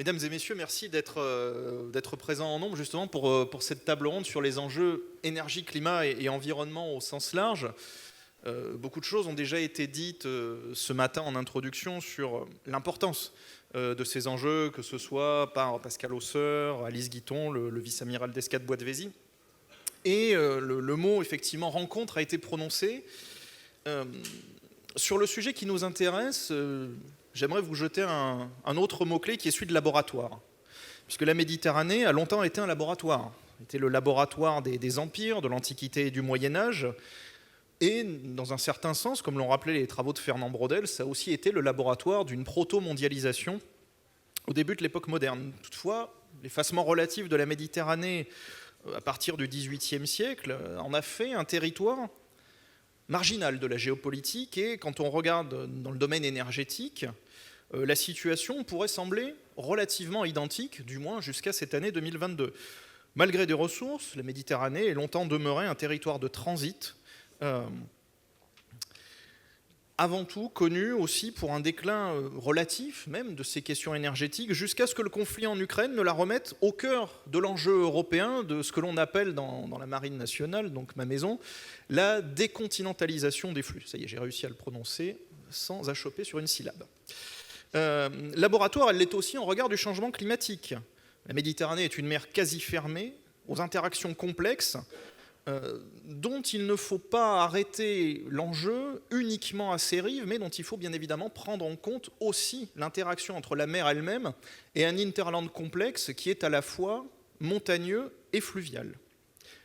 Mesdames et messieurs, merci d'être présents en nombre justement pour cette table ronde sur les enjeux énergie, climat et environnement au sens large. Beaucoup de choses ont déjà été dites ce matin en introduction sur l'importance de ces enjeux, que ce soit par Pascal Hausseur, Alice Guiton, le vice-amiral d'escadre Bois-de-Vézy. Et le mot, effectivement, rencontre a été prononcé. Sur le sujet qui nous intéresse, j'aimerais vous jeter un autre mot-clé qui est celui de laboratoire. Puisque la Méditerranée a longtemps été un laboratoire. C'était le laboratoire des empires, de l'Antiquité et du Moyen-Âge. Et dans un certain sens, comme l'ont rappelé les travaux de Fernand Braudel, ça a aussi été le laboratoire d'une proto-mondialisation au début de l'époque moderne. Toutefois, l'effacement relatif de la Méditerranée à partir du XVIIIe siècle en a fait un territoire marginal de la géopolitique, et quand on regarde dans le domaine énergétique, la situation pourrait sembler relativement identique, du moins jusqu'à cette année 2022. Malgré des ressources, la Méditerranée est longtemps demeurée un territoire de transit, avant tout connu aussi pour un déclin relatif même de ces questions énergétiques, jusqu'à ce que le conflit en Ukraine ne la remette au cœur de l'enjeu européen, de ce que l'on appelle dans la marine nationale, donc ma maison, la décontinentalisation des flux. Ça y est, j'ai réussi à le prononcer sans achoper sur une syllabe. Laboratoire, elle l'est aussi en regard du changement climatique. La Méditerranée est une mer quasi fermée, aux interactions complexes, dont il ne faut pas arrêter l'enjeu uniquement à ses rives, mais dont il faut bien évidemment prendre en compte aussi l'interaction entre la mer elle-même et un hinterland complexe qui est à la fois montagneux et fluvial.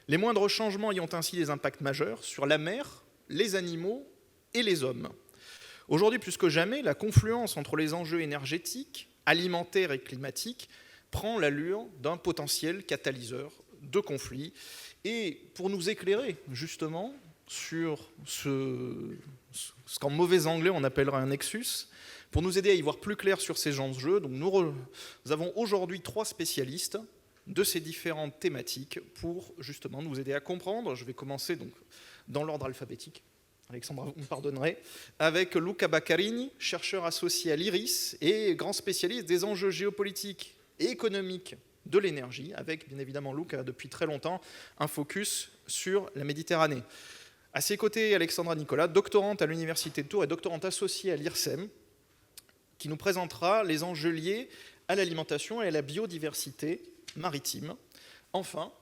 Les moindres changements y ont ainsi des impacts majeurs sur la mer, les animaux et les hommes. Aujourd'hui, plus que jamais, la confluence entre les enjeux énergétiques, alimentaires et climatiques prend l'allure d'un potentiel catalyseur de conflits. Et pour nous éclairer justement sur ce qu'en mauvais anglais on appellerait un nexus, pour nous aider à y voir plus clair sur ces enjeux, donc nous avons aujourd'hui 3 spécialistes de ces différentes thématiques pour justement nous aider à comprendre. Je vais commencer donc dans l'ordre alphabétique. Alexandra, vous me pardonnerez, avec Luca Baccarini, chercheur associé à l'IRIS et grand spécialiste des enjeux géopolitiques et économiques de l'énergie, avec bien évidemment Luca depuis très longtemps un focus sur la Méditerranée. À ses côtés, Alexandra Nicolas, doctorante à l'Université de Tours et doctorante associée à l'IRSEM, qui nous présentera les enjeux liés à l'alimentation et à la biodiversité maritime. Enfin,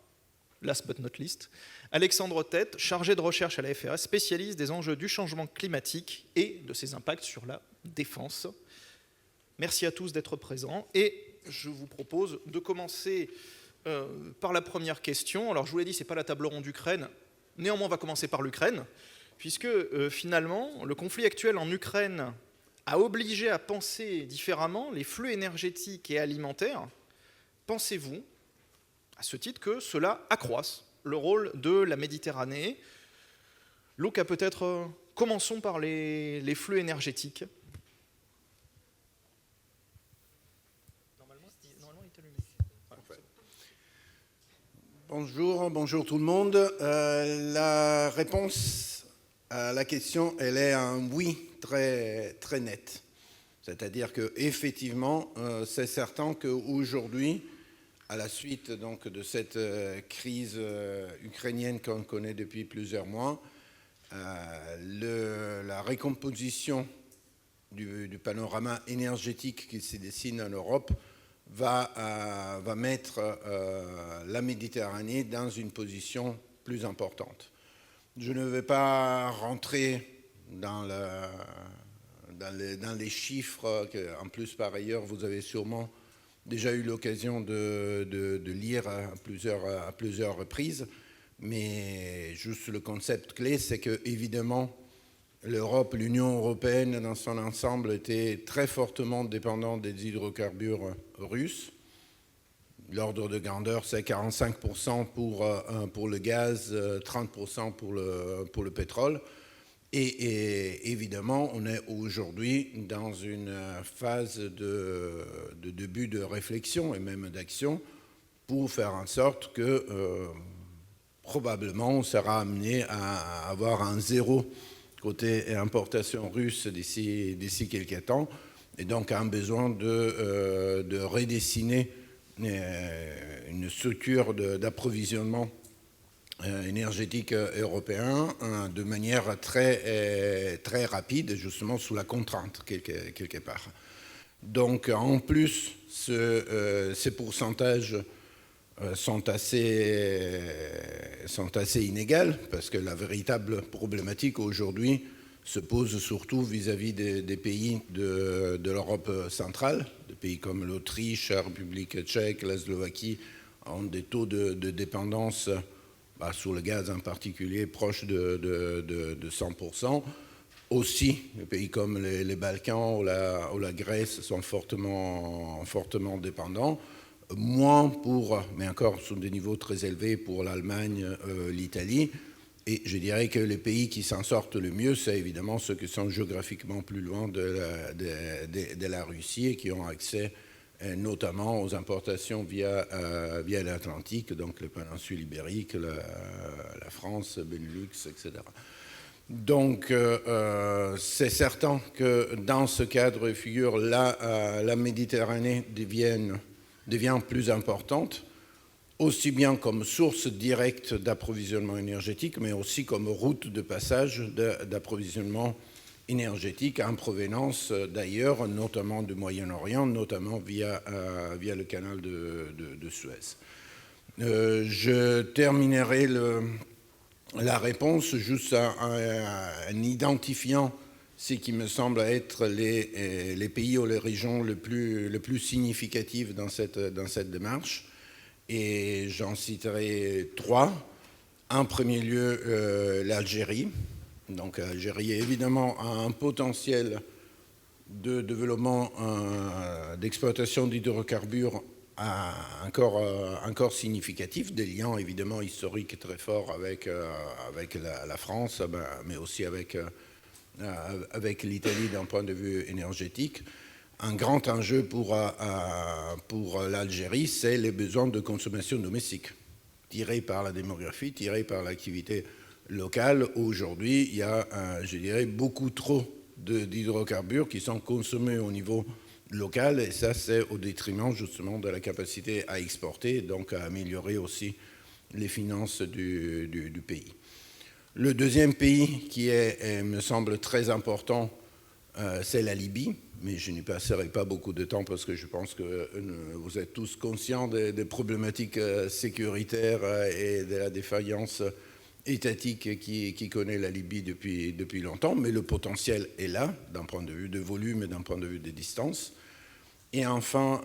last but not least, Alexandre Tête, chargé de recherche à la FRS, spécialiste des enjeux du changement climatique et de ses impacts sur la défense. Merci à tous d'être présents et je vous propose de commencer par la première question. Alors je vous l'ai dit, ce n'est pas la table ronde d'Ukraine, néanmoins on va commencer par l'Ukraine, puisque finalement le conflit actuel en Ukraine a obligé à penser différemment les flux énergétiques et alimentaires. Pensez-vous, à ce titre, que cela accroisse le rôle de la Méditerranée? Luca, peut-être commençons par les flux énergétiques. Bonjour tout le monde. La réponse à la question, elle est un oui très, très net. C'est-à-dire qu'effectivement, c'est certain qu'aujourd'hui, à la suite donc, de cette crise ukrainienne qu'on connaît depuis plusieurs mois, la recomposition du panorama énergétique qui se dessine en Europe va mettre la Méditerranée dans une position plus importante. Je ne vais pas rentrer dans les chiffres, en plus par ailleurs vous avez sûrement déjà eu l'occasion de lire à plusieurs reprises, mais juste le concept clé, c'est que évidemment l'Europe, l'Union européenne dans son ensemble était très fortement dépendante des hydrocarbures russes. L'ordre de grandeur, c'est 45% pour le gaz, 30% pour le pétrole. Et évidemment, on est aujourd'hui dans une phase de début de réflexion et même d'action pour faire en sorte que probablement on sera amené à avoir un zéro côté importation russe d'ici quelques temps. et donc a un besoin de redessiner une structure d'approvisionnement énergétique européen de manière très rapide, justement sous la contrainte quelque part. Donc en plus, ces pourcentages sont assez inégales, parce que la véritable problématique aujourd'hui se pose surtout vis-à-vis des pays de l'Europe centrale. Des pays comme l'Autriche, la République tchèque, la Slovaquie ont des taux de dépendance sur le gaz en particulier proches de 100%. Aussi, des pays comme les Balkans ou la Grèce sont fortement dépendants. Moins mais encore sur des niveaux très élevés pour l'Allemagne, l'Italie. Et je dirais que les pays qui s'en sortent le mieux, c'est évidemment ceux qui sont géographiquement plus loin de la Russie et qui ont accès notamment aux importations via l'Atlantique, donc la péninsule ibérique, la France, Benelux, etc. Donc, c'est certain que dans ce cadre de figure, la Méditerranée devient plus importante, aussi bien comme source directe d'approvisionnement énergétique, mais aussi comme route de passage d'approvisionnement énergétique en provenance d'ailleurs, notamment du Moyen-Orient, notamment via le canal de Suez. Je terminerai la réponse juste en identifiant ce qui me semble être les pays ou les régions les plus significatives dans cette démarche. Et j'en citerai 3. En premier lieu, l'Algérie. Donc l'Algérie, évidemment, a un potentiel de développement, d'exploitation d'hydrocarbures encore significatif, des liens évidemment historiques très forts avec la France, mais aussi avec l'Italie d'un point de vue énergétique. Un grand enjeu pour l'Algérie, c'est les besoins de consommation domestique, tirés par la démographie, tirés par l'activité locale. Aujourd'hui, il y a, je dirais, beaucoup trop d'hydrocarbures qui sont consommés au niveau local, et ça, c'est au détriment justement de la capacité à exporter, donc à améliorer aussi les finances du pays. Le deuxième pays qui me semble très important, c'est la Libye, mais je n'y passerai pas beaucoup de temps parce que je pense que vous êtes tous conscients des problématiques sécuritaires et de la défaillance étatique qui connaît la Libye depuis longtemps, mais le potentiel est là, d'un point de vue de volume et d'un point de vue de distance. Et enfin,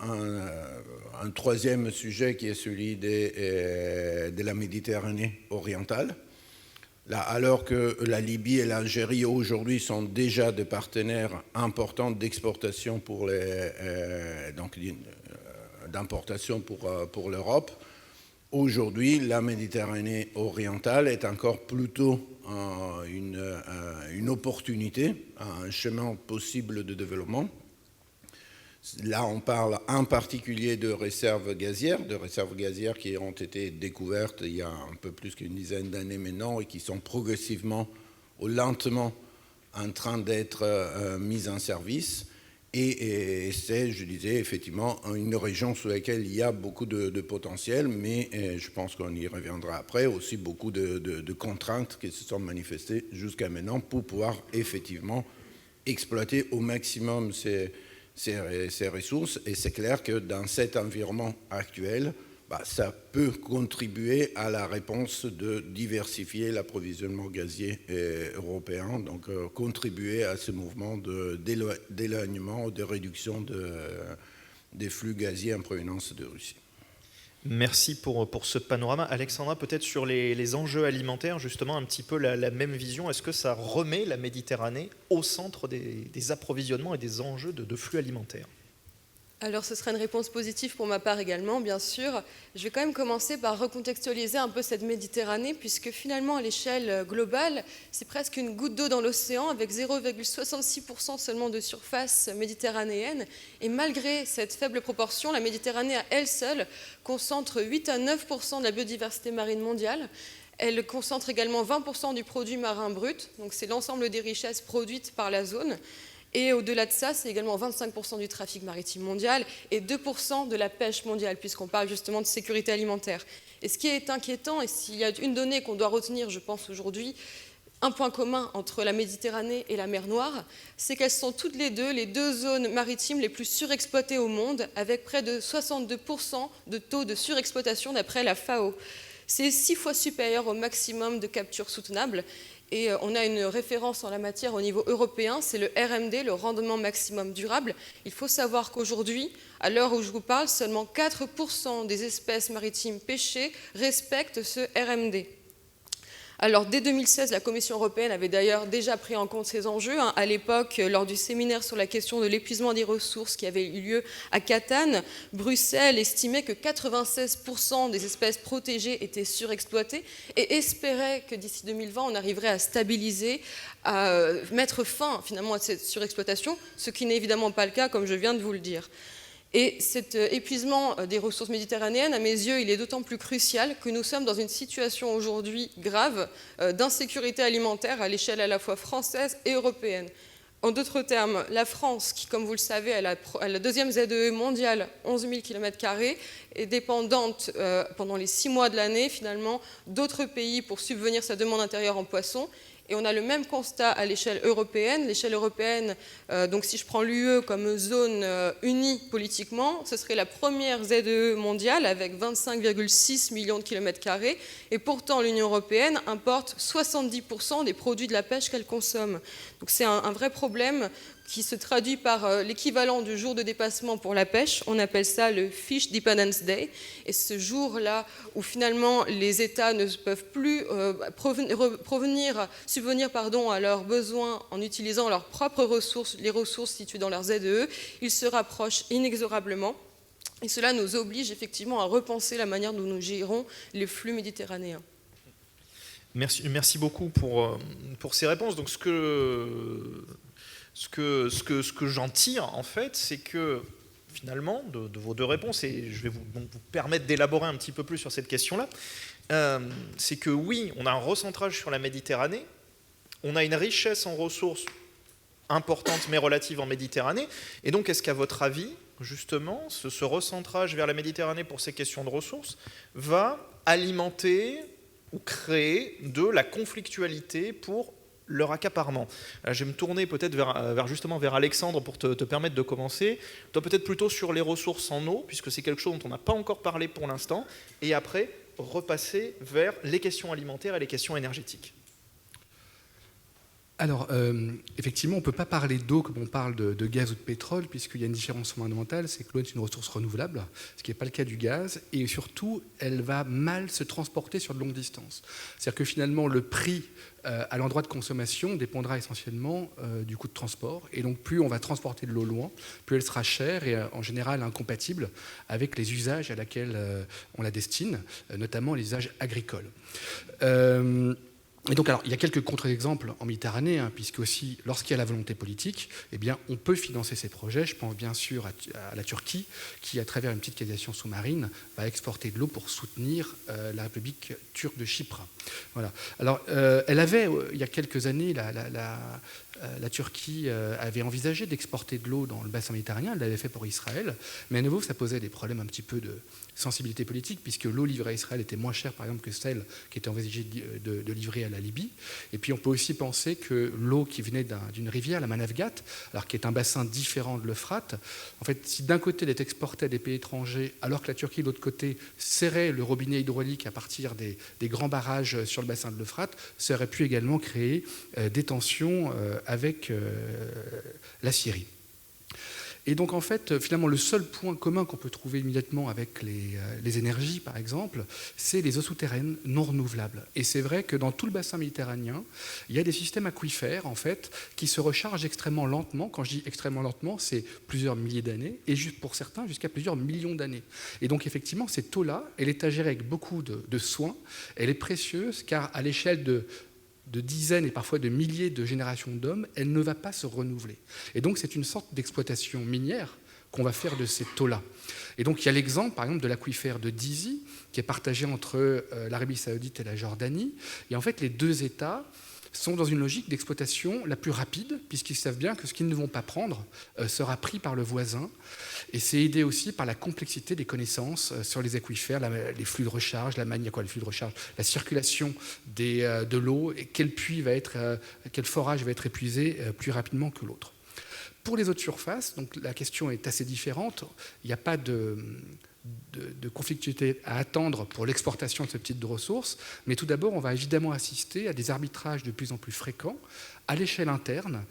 un troisième sujet qui est celui de la Méditerranée orientale. Là, alors que la Libye et l'Algérie aujourd'hui sont déjà des partenaires importants d'exportation d'importation pour l'Europe, aujourd'hui la Méditerranée orientale est encore plutôt une opportunité, un chemin possible de développement. Là, on parle en particulier de réserves gazières qui ont été découvertes il y a un peu plus qu'une dizaine d'années maintenant et qui sont progressivement ou lentement en train d'être mises en service. Et c'est, je disais, effectivement, une région sur laquelle il y a beaucoup de potentiel, mais je pense qu'on y reviendra après, aussi beaucoup de contraintes qui se sont manifestées jusqu'à maintenant pour pouvoir effectivement exploiter au maximum ces ressources. Et c'est clair que dans cet environnement actuel, ça peut contribuer à la réponse de diversifier l'approvisionnement gazier européen, donc contribuer à ce mouvement d'éloignement, de réduction des flux gaziers en provenance de Russie. Merci pour ce panorama. Alexandra, peut-être sur les enjeux alimentaires, justement, un petit peu la même vision. Est-ce que ça remet la Méditerranée au centre des approvisionnements et des enjeux de flux alimentaires ? Alors ce sera une réponse positive pour ma part également, bien sûr. Je vais quand même commencer par recontextualiser un peu cette Méditerranée, puisque finalement à l'échelle globale, c'est presque une goutte d'eau dans l'océan, avec 0,66% seulement de surface méditerranéenne. Et malgré cette faible proportion, la Méditerranée à elle seule concentre 8 à 9% de la biodiversité marine mondiale. Elle concentre également 20% du produit marin brut, donc c'est l'ensemble des richesses produites par la zone. Et au-delà de ça, c'est également 25% du trafic maritime mondial et 2% de la pêche mondiale, puisqu'on parle justement de sécurité alimentaire. Et ce qui est inquiétant, et s'il y a une donnée qu'on doit retenir, je pense aujourd'hui, un point commun entre la Méditerranée et la mer Noire, c'est qu'elles sont toutes les deux zones maritimes les plus surexploitées au monde, avec près de 62% de taux de surexploitation d'après la FAO. C'est 6 fois supérieur au maximum de capture soutenable. Et on a une référence en la matière au niveau européen, c'est le RMD, le rendement maximum durable. Il faut savoir qu'aujourd'hui, à l'heure où je vous parle, seulement 4% des espèces maritimes pêchées respectent ce RMD. Alors, dès 2016, la Commission européenne avait d'ailleurs déjà pris en compte ces enjeux. À l'époque, lors du séminaire sur la question de l'épuisement des ressources qui avait eu lieu à Catane, Bruxelles estimait que 96% des espèces protégées étaient surexploitées et espérait que d'ici 2020, on arriverait à stabiliser, à mettre fin finalement à cette surexploitation, ce qui n'est évidemment pas le cas, comme je viens de vous le dire. Et cet épuisement des ressources méditerranéennes, à mes yeux, il est d'autant plus crucial que nous sommes dans une situation aujourd'hui grave d'insécurité alimentaire à l'échelle à la fois française et européenne. En d'autres termes, la France, qui, comme vous le savez, a la deuxième ZEE mondiale, 11 000 km², est dépendante pendant les 6 mois de l'année, finalement, d'autres pays pour subvenir sa demande intérieure en poissons. Et on a le même constat à l'échelle européenne. L'échelle européenne, donc si je prends l'UE comme zone unie politiquement, ce serait la première ZEE mondiale avec 25,6 millions de kilomètres carrés. Et pourtant, l'Union européenne importe 70% des produits de la pêche qu'elle consomme. Donc c'est un vrai problème qui se traduit par l'équivalent du jour de dépassement pour la pêche. On appelle ça le Fish Dependence Day. Et ce jour-là où finalement les États ne peuvent plus subvenir à leurs besoins en utilisant leurs propres ressources, les ressources situées dans leur ZEE, ils se rapprochent inexorablement. Et cela nous oblige effectivement à repenser la manière dont nous gérons les flux méditerranéens. Merci beaucoup pour ces réponses. Donc ce que j'en tire, en fait, c'est que, finalement, de vos deux réponses, et je vais vous permettre d'élaborer un petit peu plus sur cette question-là, c'est que oui, on a un recentrage sur la Méditerranée, on a une richesse en ressources importante mais relative en Méditerranée, et donc est-ce qu'à votre avis, justement, ce recentrage vers la Méditerranée pour ces questions de ressources va alimenter ou créer de la conflictualité pour leur accaparement? Je vais me tourner peut-être justement vers Alexandre pour te permettre de commencer. Toi, peut-être plutôt sur les ressources en eau, puisque c'est quelque chose dont on n'a pas encore parlé pour l'instant, et après repasser vers les questions alimentaires et les questions énergétiques. Alors, effectivement, on ne peut pas parler d'eau comme on parle de gaz ou de pétrole, puisqu'il y a une différence fondamentale, c'est que l'eau est une ressource renouvelable, ce qui n'est pas le cas du gaz, et surtout, elle va mal se transporter sur de longues distances. C'est-à-dire que finalement, le prix à l'endroit de consommation dépendra essentiellement du coût de transport, et donc plus on va transporter de l'eau loin, plus elle sera chère et en général incompatible avec les usages à laquelle on la destine, notamment les usages agricoles. Et donc, alors, il y a quelques contre-exemples en Méditerranée, puisque aussi, lorsqu'il y a la volonté politique, eh bien, on peut financer ces projets. Je pense bien sûr à la Turquie, qui, à travers une petite canalisation sous-marine, va exporter de l'eau pour soutenir la République turque de Chypre. Voilà. Alors, elle avait, il y a quelques années, la Turquie avait envisagé d'exporter de l'eau dans le bassin méditerranéen. Elle l'avait fait pour Israël, mais à nouveau, ça posait des problèmes un petit peu de sensibilité politique, puisque l'eau livrée à Israël était moins chère, par exemple, que celle qui était envisagée de livrer à la Libye. Et puis, on peut aussi penser que l'eau qui venait d'une rivière, la Manavgat, alors qui est un bassin différent de l'Euphrate, en fait, si d'un côté, elle est exportée à des pays étrangers, alors que la Turquie, de l'autre côté, serrait le robinet hydraulique à partir des grands barrages sur le bassin de l'Euphrate, ça aurait pu également créer des tensions avec la Syrie. Et donc, en fait, finalement, le seul point commun qu'on peut trouver immédiatement avec les énergies, par exemple, c'est les eaux souterraines non renouvelables. Et c'est vrai que dans tout le bassin méditerranéen, il y a des systèmes aquifères, en fait, qui se rechargent extrêmement lentement. Quand je dis extrêmement lentement, c'est plusieurs milliers d'années, et pour certains, jusqu'à plusieurs millions d'années. Et donc, effectivement, cette eau-là, elle est à gérer avec beaucoup de soin. Elle est précieuse, car à l'échelle de dizaines et parfois de milliers de générations d'hommes, elle ne va pas se renouveler. Et donc, c'est une sorte d'exploitation minière qu'on va faire de cette eau-là. Et donc, il y a l'exemple, par exemple, de l'aquifère de Dizi, qui est partagé entre l'Arabie saoudite et la Jordanie. Et en fait, les deux États sont dans une logique d'exploitation la plus rapide, puisqu'ils savent bien que ce qu'ils ne vont pas prendre sera pris par le voisin. Et c'est aidé aussi par la complexité des connaissances sur les aquifères, les flux de recharge, la circulation de l'eau, et quel forage va être épuisé plus rapidement que l'autre. Pour les eaux de surface, donc la question est assez différente. Il n'y a pas de conflictualité à attendre pour l'exportation de ce type de ressources, mais tout d'abord, on va évidemment assister à des arbitrages de plus en plus fréquents à l'échelle interne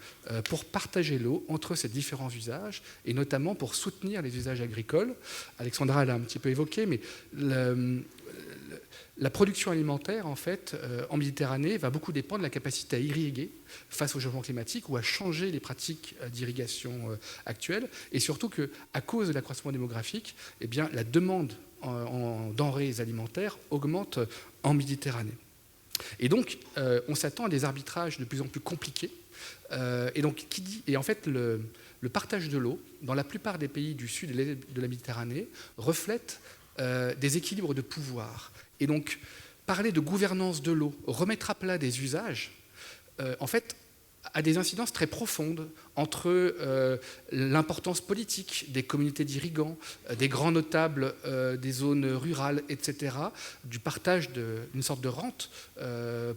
pour partager l'eau entre ces différents usages et notamment pour soutenir les usages agricoles. Alexandra l'a un petit peu évoqué, mais la production alimentaire, en fait, en Méditerranée, va beaucoup dépendre de la capacité à irriguer face au changement climatique ou à changer les pratiques d'irrigation actuelles. Et surtout qu'à cause de l'accroissement démographique, eh bien, la demande en denrées alimentaires augmente en Méditerranée. Et donc, on s'attend à des arbitrages de plus en plus compliqués. Et en fait, le partage de l'eau, dans la plupart des pays du sud et de la Méditerranée, reflète des équilibres de pouvoir. Et donc, parler de gouvernance de l'eau, remettre à plat des usages, en fait, a des incidences très profondes entre l'importance politique des communautés d'irrigants, des grands notables des zones rurales, etc., du partage d'une sorte de rente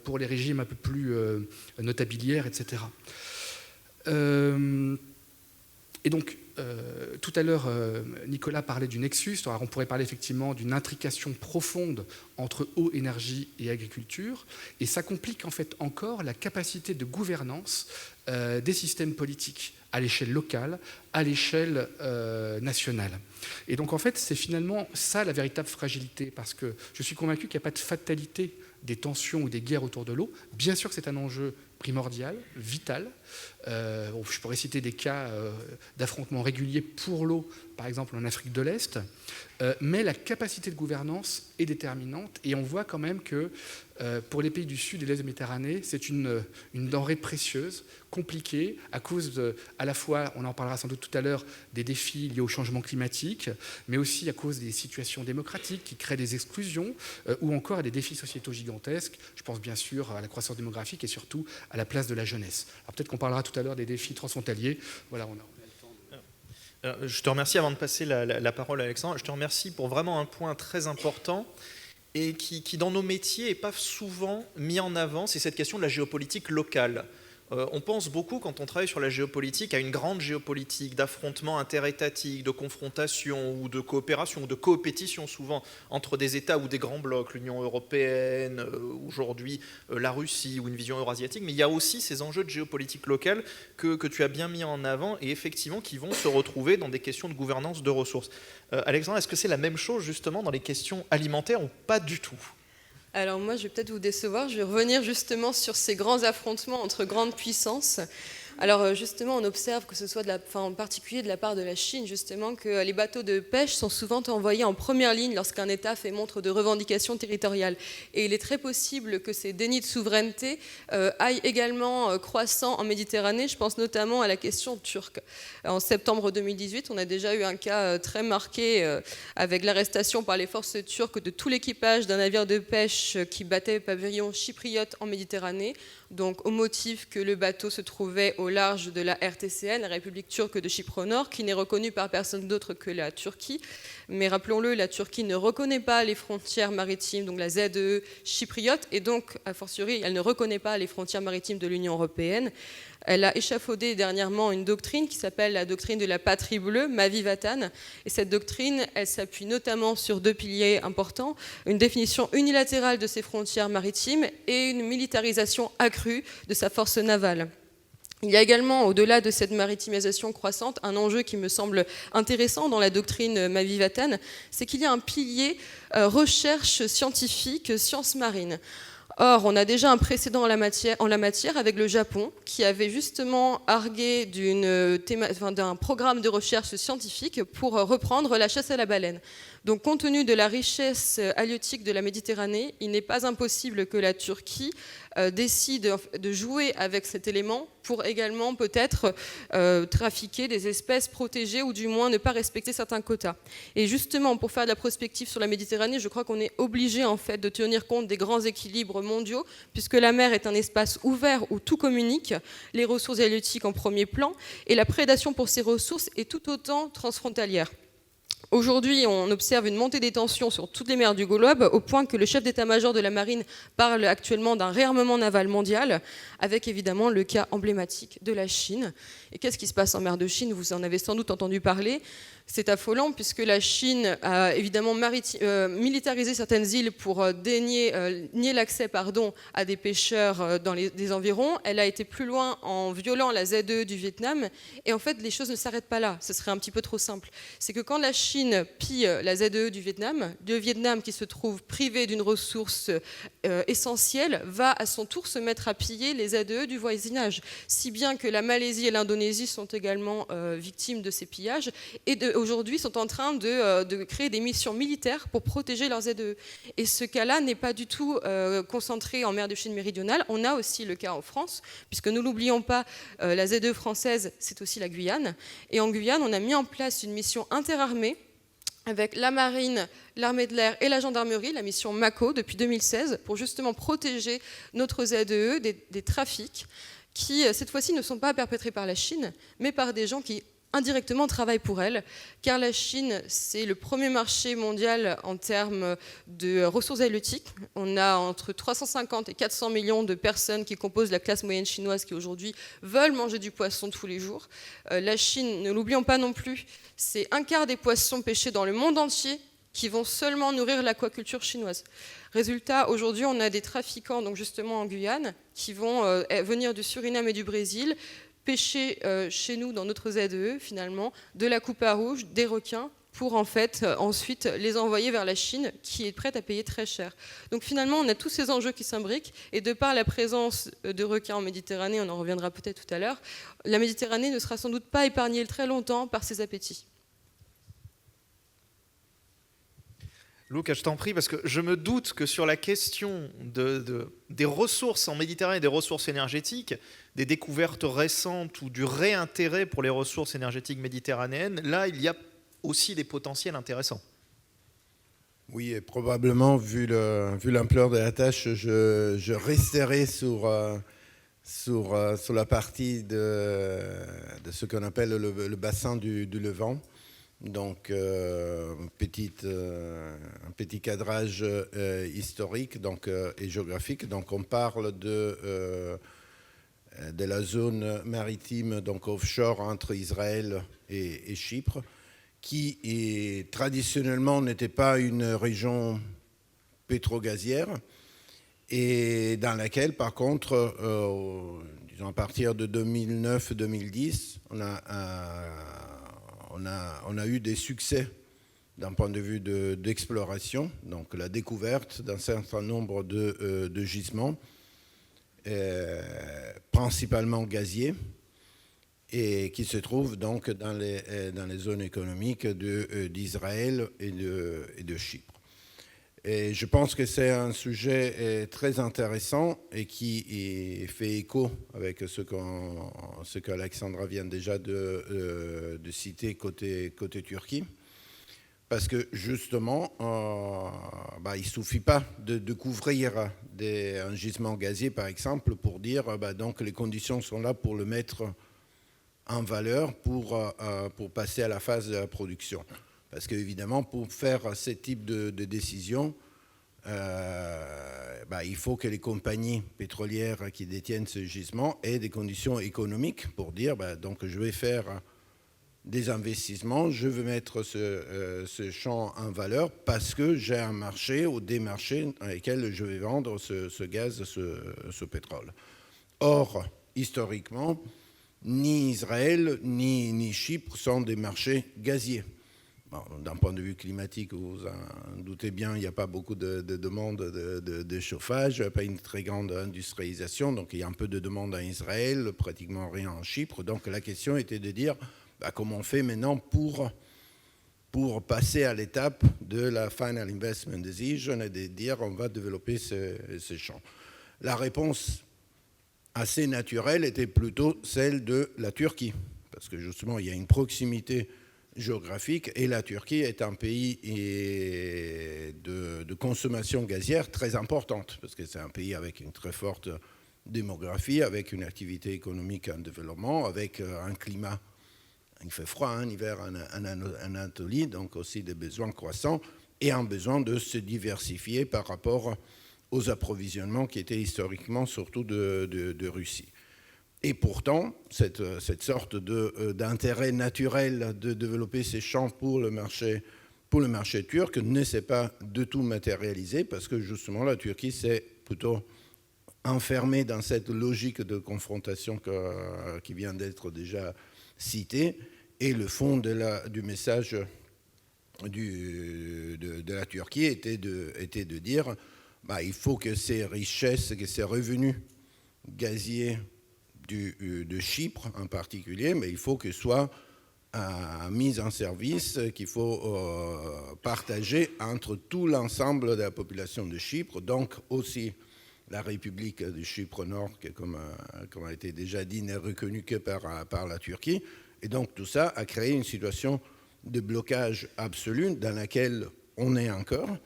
pour les régimes un peu plus notabilières, etc. Et donc, tout à l'heure, Nicolas parlait du nexus. Alors, on pourrait parler effectivement d'une intrication profonde entre eau, énergie et agriculture. Et ça complique en fait encore la capacité de gouvernance des systèmes politiques à l'échelle locale, à l'échelle nationale. Et donc, en fait, c'est finalement ça la véritable fragilité, parce que je suis convaincu qu'il n'y a pas de fatalité des tensions ou des guerres autour de l'eau. Bien sûr que c'est un enjeu primordial, vital. Je pourrais citer des cas d'affrontements réguliers pour l'eau, par exemple en Afrique de l'Est, mais la capacité de gouvernance est déterminante, et on voit quand même que pour les pays du Sud et de l'Est de la Méditerranée, c'est une denrée précieuse, compliquée, à cause à la fois, on en parlera sans doute tout à l'heure, des défis liés au changement climatique, mais aussi à cause des situations démocratiques qui créent des exclusions, ou encore à des défis sociétaux gigantesques. Je pense bien sûr à la croissance démographique et surtout à la place de la jeunesse. Alors peut-être qu'on parlera tout à l'heure des défis transfrontaliers. Voilà, on a le temps. Je te remercie, avant de passer la parole à Alexandre, je te remercie pour vraiment un point très important et qui dans nos métiers n'est pas souvent mis en avant, c'est cette question de la géopolitique locale. On pense beaucoup, quand on travaille sur la géopolitique, à une grande géopolitique d'affrontements interétatiques, de confrontation ou de coopération ou de coopétition souvent entre des États ou des grands blocs, l'Union européenne, aujourd'hui la Russie ou une vision eurasiatique, mais il y a aussi ces enjeux de géopolitique locale que tu as bien mis en avant et effectivement qui vont se retrouver dans des questions de gouvernance de ressources. Alexandre, est-ce que c'est la même chose justement dans les questions alimentaires ou pas du tout ? Alors moi, je vais peut-être vous décevoir, je vais revenir justement sur ces grands affrontements entre grandes puissances. Alors justement, on observe que ce soit en particulier de la part de la Chine, justement, que les bateaux de pêche sont souvent envoyés en première ligne lorsqu'un État fait montre de revendications territoriales. Et il est très possible que ces dénis de souveraineté aillent également croissant en Méditerranée. Je pense notamment à la question turque. En septembre 2018, on a déjà eu un cas très marqué avec l'arrestation par les forces turques de tout l'équipage d'un navire de pêche qui battait pavillon chypriote en Méditerranée. Donc au motif que le bateau se trouvait au large de la RTCN, la République turque de Chypre au Nord, qui n'est reconnue par personne d'autre que la Turquie. Mais rappelons-le, la Turquie ne reconnaît pas les frontières maritimes, donc la ZEE chypriote, et donc, a fortiori, elle ne reconnaît pas les frontières maritimes de l'Union européenne. Elle a échafaudé dernièrement une doctrine qui s'appelle la doctrine de la patrie bleue, Mavi Vatan. Et cette doctrine, elle s'appuie notamment sur deux piliers importants, une définition unilatérale de ses frontières maritimes et une militarisation accrue de sa force navale. Il y a également, au-delà de cette maritimisation croissante, un enjeu qui me semble intéressant dans la doctrine Mavi Vatan, c'est qu'il y a un pilier recherche scientifique, sciences marines. Or, on a déjà un précédent en la matière avec le Japon, qui avait justement argué d'un programme de recherche scientifique pour reprendre la chasse à la baleine. Donc, compte tenu de la richesse halieutique de la Méditerranée, il n'est pas impossible que la Turquie décide de jouer avec cet élément pour également peut-être trafiquer des espèces protégées ou du moins ne pas respecter certains quotas. Et justement, pour faire de la prospective sur la Méditerranée, je crois qu'on est obligé en fait de tenir compte des grands équilibres mondiaux, puisque la mer est un espace ouvert où tout communique, les ressources halieutiques en premier plan, et la prédation pour ces ressources est tout autant transfrontalière. Aujourd'hui, on observe une montée des tensions sur toutes les mers du globe, au point que le chef d'état-major de la marine parle actuellement d'un réarmement naval mondial, avec évidemment le cas emblématique de la Chine. Et qu'est-ce qui se passe en mer de Chine? Vous en avez sans doute entendu parler. C'est affolant puisque la Chine a évidemment militarisé certaines îles pour nier l'accès à des pêcheurs dans des environs. Elle a été plus loin en violant la ZEE du Vietnam. Et en fait, les choses ne s'arrêtent pas là. Ce serait un petit peu trop simple. C'est que quand la Chine pille la ZEE du Vietnam, le Vietnam qui se trouve privé d'une ressource essentielle va à son tour se mettre à piller les ZEE du voisinage. Si bien que la Malaisie et l'Indonésie sont également victimes de ces pillages et aujourd'hui sont en train de créer des missions militaires pour protéger leurs ZEE. Et ce cas-là n'est pas du tout concentré en mer de Chine méridionale. On a aussi le cas en France, puisque nous l'oublions pas, la ZEE française, c'est aussi la Guyane. Et en Guyane, on a mis en place une mission interarmée avec la marine, l'armée de l'air et la gendarmerie, la mission MACO, depuis 2016, pour justement protéger notre ZEE des trafics qui, cette fois-ci, ne sont pas perpétrés par la Chine, mais par des gens qui indirectement travaillent pour elle, car la Chine, c'est le premier marché mondial en termes de ressources halieutiques. On a entre 350 et 400 millions de personnes qui composent la classe moyenne chinoise qui aujourd'hui veulent manger du poisson tous les jours. La Chine, ne l'oublions pas non plus, c'est un quart des poissons pêchés dans le monde entier qui vont seulement nourrir l'aquaculture chinoise. Résultat, aujourd'hui, on a des trafiquants, donc justement en Guyane, qui vont venir du Suriname et du Brésil, pêcher chez nous, dans notre ZEE, finalement, de la coupa rouge, des requins, pour en fait ensuite les envoyer vers la Chine, qui est prête à payer très cher. Donc finalement, on a tous ces enjeux qui s'imbriquent, et de par la présence de requins en Méditerranée, on en reviendra peut-être tout à l'heure, la Méditerranée ne sera sans doute pas épargnée très longtemps par ces appétits. Luc, je t'en prie, parce que je me doute que sur la question des ressources en Méditerranée, des ressources énergétiques, des découvertes récentes ou du réintérêt pour les ressources énergétiques méditerranéennes, là, il y a aussi des potentiels intéressants. Oui, et probablement, vu l'ampleur de la tâche, je resterai sur la partie de ce qu'on appelle le bassin du Levant. Donc, un petit cadrage historique et géographique. Donc, on parle de la zone maritime, donc offshore, entre Israël et Chypre, qui traditionnellement n'était pas une région pétrogazière, et dans laquelle, par contre, disons à partir de 2009-2010, on a eu des succès d'un point de vue d'exploration, donc la découverte d'un certain nombre de gisements, principalement gaziers, et qui se trouvent donc dans les zones économiques d'Israël et de Chypre. Et je pense que c'est un sujet très intéressant et qui fait écho avec ce qu'Alexandra vient déjà de citer côté Turquie. Parce que justement, il ne suffit pas de couvrir un gisement gazier, par exemple, pour dire donc les conditions sont là pour le mettre en valeur pour passer à la phase de la production. Parce qu'évidemment, pour faire ce type de décision, il faut que les compagnies pétrolières qui détiennent ce gisement aient des conditions économiques pour dire donc je vais faire des investissements, je veux mettre ce champ en valeur parce que j'ai un marché ou des marchés dans lesquels je vais vendre ce gaz, ce pétrole. Or, historiquement, ni Israël ni Chypre sont des marchés gaziers. Bon, d'un point de vue climatique, vous en doutez bien, il n'y a pas beaucoup de demandes de chauffage, pas une très grande industrialisation, donc il y a un peu de demande en Israël, pratiquement rien en Chypre. Donc la question était de dire comment on fait maintenant pour passer à l'étape de la Final Investment Decision et de dire on va développer ces champs. La réponse assez naturelle était plutôt celle de la Turquie, parce que justement, il y a une proximité géographique et la Turquie est un pays de consommation gazière très importante, parce que c'est un pays avec une très forte démographie, avec une activité économique en développement, avec un climat, il fait froid en hiver en Anatolie, donc aussi des besoins croissants et un besoin de se diversifier par rapport aux approvisionnements qui étaient historiquement surtout de Russie. Et pourtant, cette sorte d'intérêt naturel de développer ces champs pour le marché turc ne s'est pas du tout matérialisé parce que justement la Turquie s'est plutôt enfermée dans cette logique de confrontation qui vient d'être déjà citée. Et le fond du message de la Turquie était de dire il faut que ces richesses, que ces revenus gaziers de Chypre en particulier, mais il faut que soient mis en service, qu'il faut partager entre tout l'ensemble de la population de Chypre, donc aussi la République de Chypre Nord, qui, comme a été déjà dit, n'est reconnue que par la Turquie. Et donc tout ça a créé une situation de blocage absolu dans laquelle on est encore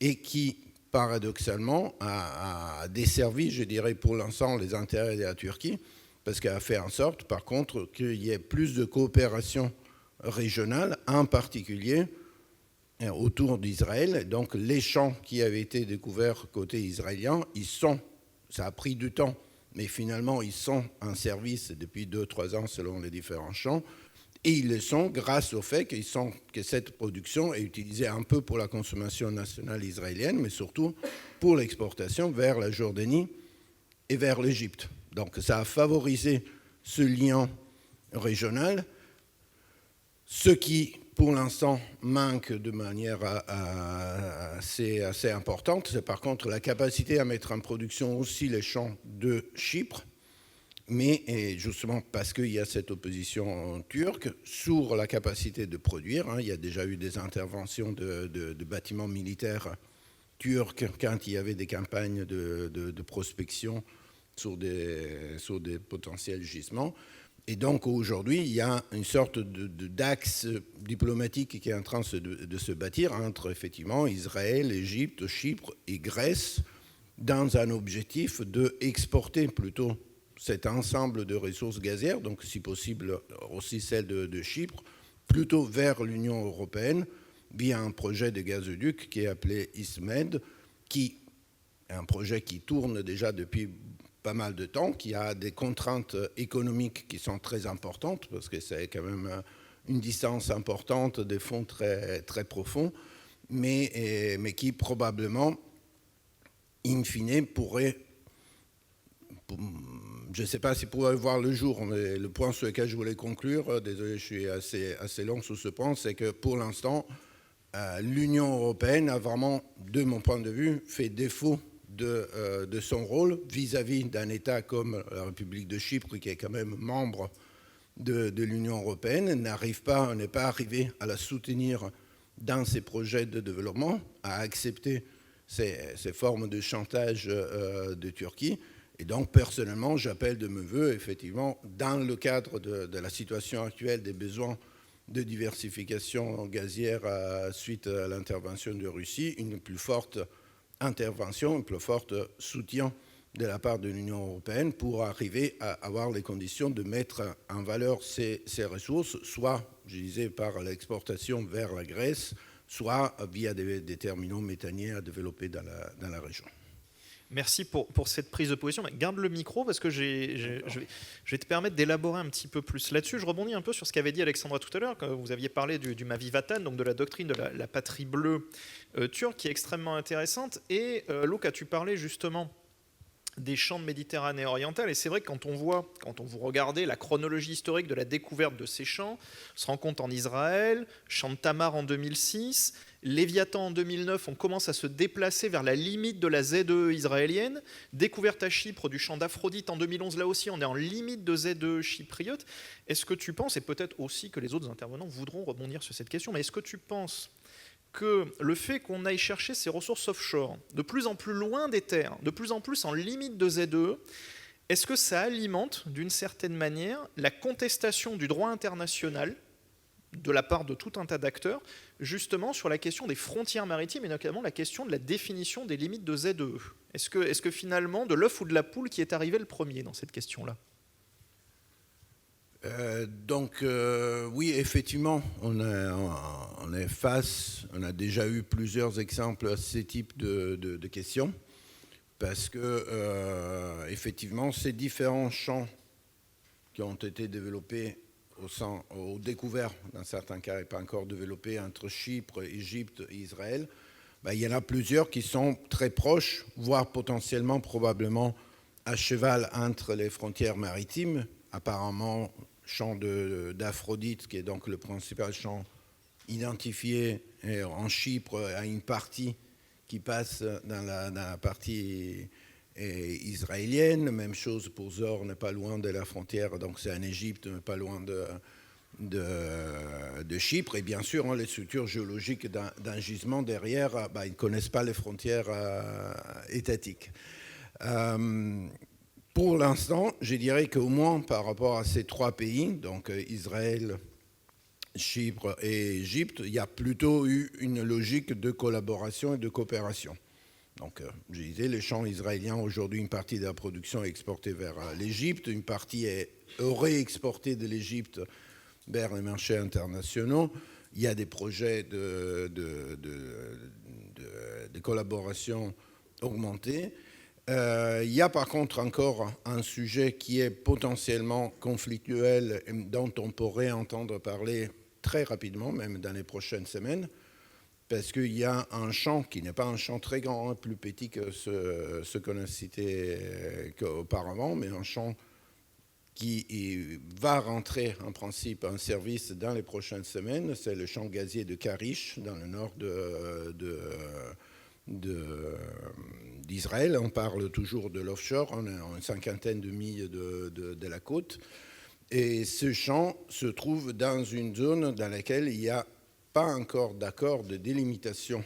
et qui, paradoxalement, a desservi, je dirais, pour l'ensemble les intérêts de la Turquie, parce qu'elle a fait en sorte, par contre, qu'il y ait plus de coopération régionale, en particulier autour d'Israël. Donc les champs qui avaient été découverts côté israélien, ça a pris du temps, mais finalement ils sont en service depuis 2-3 ans selon les différents champs, et ils le sont grâce au fait que cette production est utilisée un peu pour la consommation nationale israélienne, mais surtout pour l'exportation vers la Jordanie et vers l'Égypte. Donc ça a favorisé ce lien régional, ce qui pour l'instant manque de manière assez importante, c'est par contre la capacité à mettre en production aussi les champs de Chypre, mais justement parce qu'il y a cette opposition turque sur la capacité de produire. Il y a déjà eu des interventions de bâtiments militaires turcs quand il y avait des campagnes de prospection sur des potentiels gisements. Et donc aujourd'hui, il y a une sorte d'axe diplomatique qui est en train de se bâtir entre effectivement Israël, Égypte, Chypre et Grèce dans un objectif d'exporter plutôt cet ensemble de ressources gazières, donc si possible aussi celle de Chypre, plutôt vers l'Union européenne via un projet de gazoduc qui est appelé ISMED, qui est un projet qui tourne déjà depuis pas mal de temps, qui a des contraintes économiques qui sont très importantes, parce que c'est quand même une distance importante, des fonds très, très profonds, mais qui probablement, in fine, pourrait, je ne sais pas s'il pourrait voir le jour, mais le point sur lequel je voulais conclure, désolé, je suis assez long sur ce point, c'est que pour l'instant, l'Union européenne a vraiment, de mon point de vue, fait défaut de son rôle vis-à-vis d'un État comme la République de Chypre, qui est quand même membre de l'Union européenne, n'est pas arrivé à la soutenir dans ses projets de développement, à accepter ces formes de chantage de Turquie. Et donc, personnellement, j'appelle de mes voeux, effectivement, dans le cadre de la situation actuelle des besoins de diversification gazière suite à l'intervention de Russie, une plus forte intervention, un plus fort soutien de la part de l'Union européenne pour arriver à avoir les conditions de mettre en valeur ces ressources, soit, je disais, par l'exportation vers la Grèce, soit via des terminaux méthaniers à développer dans la région. Merci pour cette prise de position. Garde le micro parce que je vais te permettre d'élaborer un petit peu plus là-dessus. Je rebondis un peu sur ce qu'avait dit Alexandra tout à l'heure, quand vous aviez parlé du Mavi Vatan, donc de la doctrine de la patrie bleue turque, qui est extrêmement intéressante. Et Luca, tu parlais justement des champs de Méditerranée orientale. Et c'est vrai que quand vous regardez la chronologie historique de la découverte de ces champs, on se rend compte en Israël, champ de Tamar en 2006, Léviathan en 2009, on commence à se déplacer vers la limite de la ZE israélienne. Découverte à Chypre du champ d'Aphrodite en 2011, là aussi on est en limite de ZE chypriote. Est-ce que tu penses, et peut-être aussi que les autres intervenants voudront rebondir sur cette question, mais est-ce que tu penses que le fait qu'on aille chercher ces ressources offshore de plus en plus loin des terres, de plus en plus en limite de ZE, est-ce que ça alimente d'une certaine manière la contestation du droit international de la part de tout un tas d'acteurs, justement sur la question des frontières maritimes et notamment la question de la définition des limites de ZEE? Est-ce que finalement, de l'œuf ou de la poule qui est arrivé le premier dans cette question-là? Oui, effectivement, on est face, on a déjà eu plusieurs exemples à ce type de questions, parce que, effectivement, ces différents champs qui ont été développés au découvert, dans certains cas, et pas encore développés, entre Chypre, Égypte et Israël, il y en a plusieurs qui sont très proches, voire potentiellement, probablement, à cheval entre les frontières maritimes. Apparemment, champ d'Aphrodite, qui est donc le principal champ identifié en Chypre, a une partie qui passe dans la partie israélienne. Même chose pour Zohr, n'est pas loin de la frontière, donc c'est en Égypte, mais pas loin de Chypre. Et bien sûr, les structures géologiques d'un gisement derrière, ils ne connaissent pas les frontières étatiques. Pour l'instant, je dirais qu'au moins par rapport à ces trois pays, donc Israël, Chypre et Égypte, il y a plutôt eu une logique de collaboration et de coopération. Donc, je disais, les champs israéliens, aujourd'hui, une partie de la production est exportée vers l'Égypte, une partie est réexportée de l'Égypte vers les marchés internationaux. Il y a des projets de collaboration augmentée. Il y a par contre encore un sujet qui est potentiellement conflictuel, dont on pourrait entendre parler très rapidement, même dans les prochaines semaines, parce qu'il y a un champ qui n'est pas un champ très grand, plus petit que ce qu'on a cité auparavant, mais un champ qui va rentrer en principe en service dans les prochaines semaines. C'est le champ gazier de Karish, dans le nord d'Israël. On parle toujours de l'offshore, on est à une cinquantaine de milles de la côte. Et ce champ se trouve dans une zone dans laquelle il n'y a pas encore d'accord de délimitation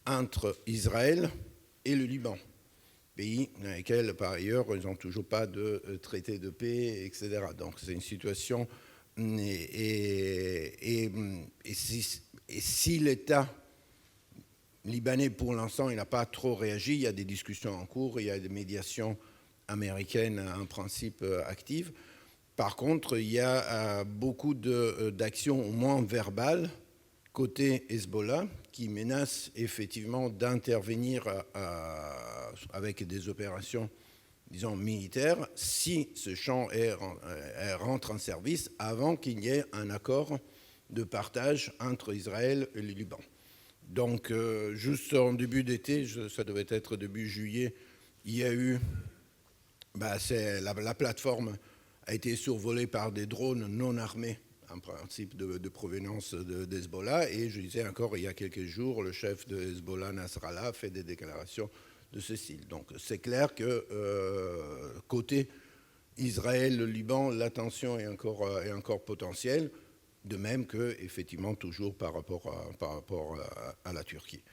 entre Israël et le Liban, pays dans lequel, par ailleurs, ils n'ont toujours pas de traité de paix, etc. Donc c'est une situation... Et si l'État libanais, pour l'instant, il n'a pas trop réagi, il y a des discussions en cours, il y a des médiations américaines en principe actives. Par contre, il y a beaucoup d'actions, au moins verbales, côté Hezbollah, qui menace effectivement d'intervenir avec des opérations, disons, militaires, si ce champ rentre en service avant qu'il y ait un accord de partage entre Israël et le Liban. Donc, juste en début d'été, ça devait être début juillet, il y a eu... la plateforme a été survolée par des drones non armés, en principe de provenance d'Hezbollah. Et je disais encore, il y a quelques jours, le chef de Hezbollah, Nasrallah, fait des déclarations de ce style. Donc c'est clair que côté Israël, le Liban, la tension est encore potentielle, de même que, effectivement, toujours par rapport à la Turquie.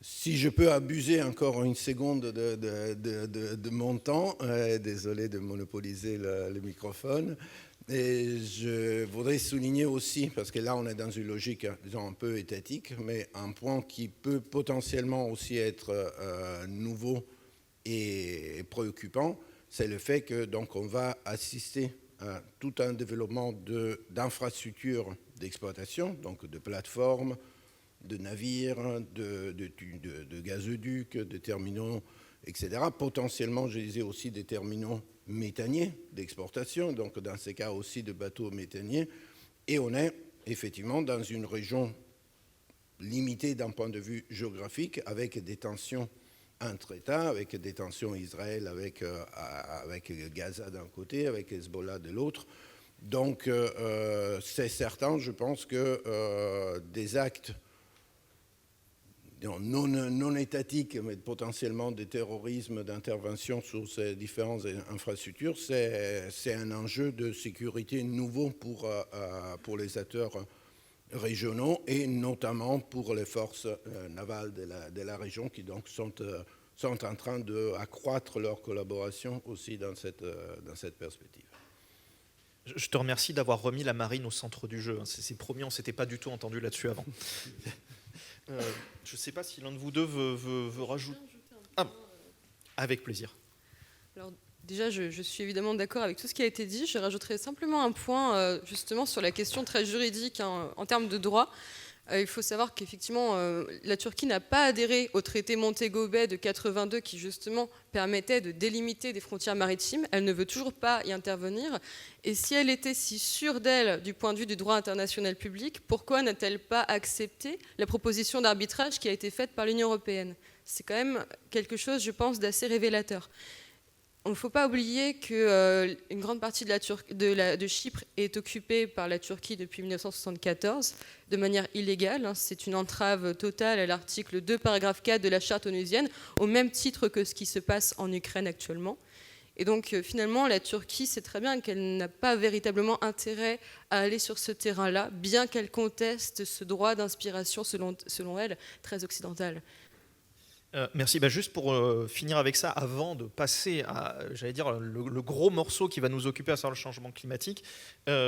Si je peux abuser encore une seconde de mon temps, désolé de monopoliser le microphone, et je voudrais souligner aussi, parce que là on est dans une logique, disons, un peu étatique, mais un point qui peut potentiellement aussi être nouveau et préoccupant, c'est le fait que donc on va assister à tout un développement d'infrastructures d'exploitation, donc de plateformes, de navires, de gazoducs, de terminaux, etc. Potentiellement, je disais aussi des terminaux méthaniers d'exportation, donc dans ces cas aussi de bateaux méthaniers. Et on est effectivement dans une région limitée d'un point de vue géographique, avec des tensions entre États, avec des tensions Israël, avec Gaza d'un côté, avec Hezbollah de l'autre. Donc c'est certain, je pense que des actes non étatiques, mais potentiellement des terrorismes, d'intervention sur ces différentes infrastructures, c'est un enjeu de sécurité nouveau pour les acteurs régionaux et notamment pour les forces navales de la région qui donc sont sont en train d'accroître leur collaboration aussi dans cette perspective. Je te remercie d'avoir remis la marine au centre du jeu. C'est promis, on ne s'était pas du tout entendu là-dessus avant. Je ne sais pas si l'un de vous deux veut rajouter. Avec plaisir. Alors, déjà, je suis évidemment d'accord avec tout ce qui a été dit. Je rajouterai simplement un point justement sur la question très juridique en termes de droit. Il faut savoir qu'effectivement, la Turquie n'a pas adhéré au traité Montego Bay de 82 qui justement permettait de délimiter des frontières maritimes. Elle ne veut toujours pas y intervenir. Et si elle était si sûre d'elle du point de vue du droit international public, pourquoi n'a-t-elle pas accepté la proposition d'arbitrage qui a été faite par l'Union européenne ? C'est quand même quelque chose, je pense, d'assez révélateur. Il ne faut pas oublier qu'une grande partie de Chypre est occupée par la Turquie depuis 1974 de manière illégale. C'est une entrave totale à l'article 2, paragraphe 4 de la charte onusienne, au même titre que ce qui se passe en Ukraine actuellement. Et donc finalement, la Turquie sait très bien qu'elle n'a pas véritablement intérêt à aller sur ce terrain-là, bien qu'elle conteste ce droit d'inspiration, selon elle, très occidental. Merci. Juste pour finir avec ça, avant de passer à, j'allais dire, le gros morceau qui va nous occuper, à savoir le changement climatique,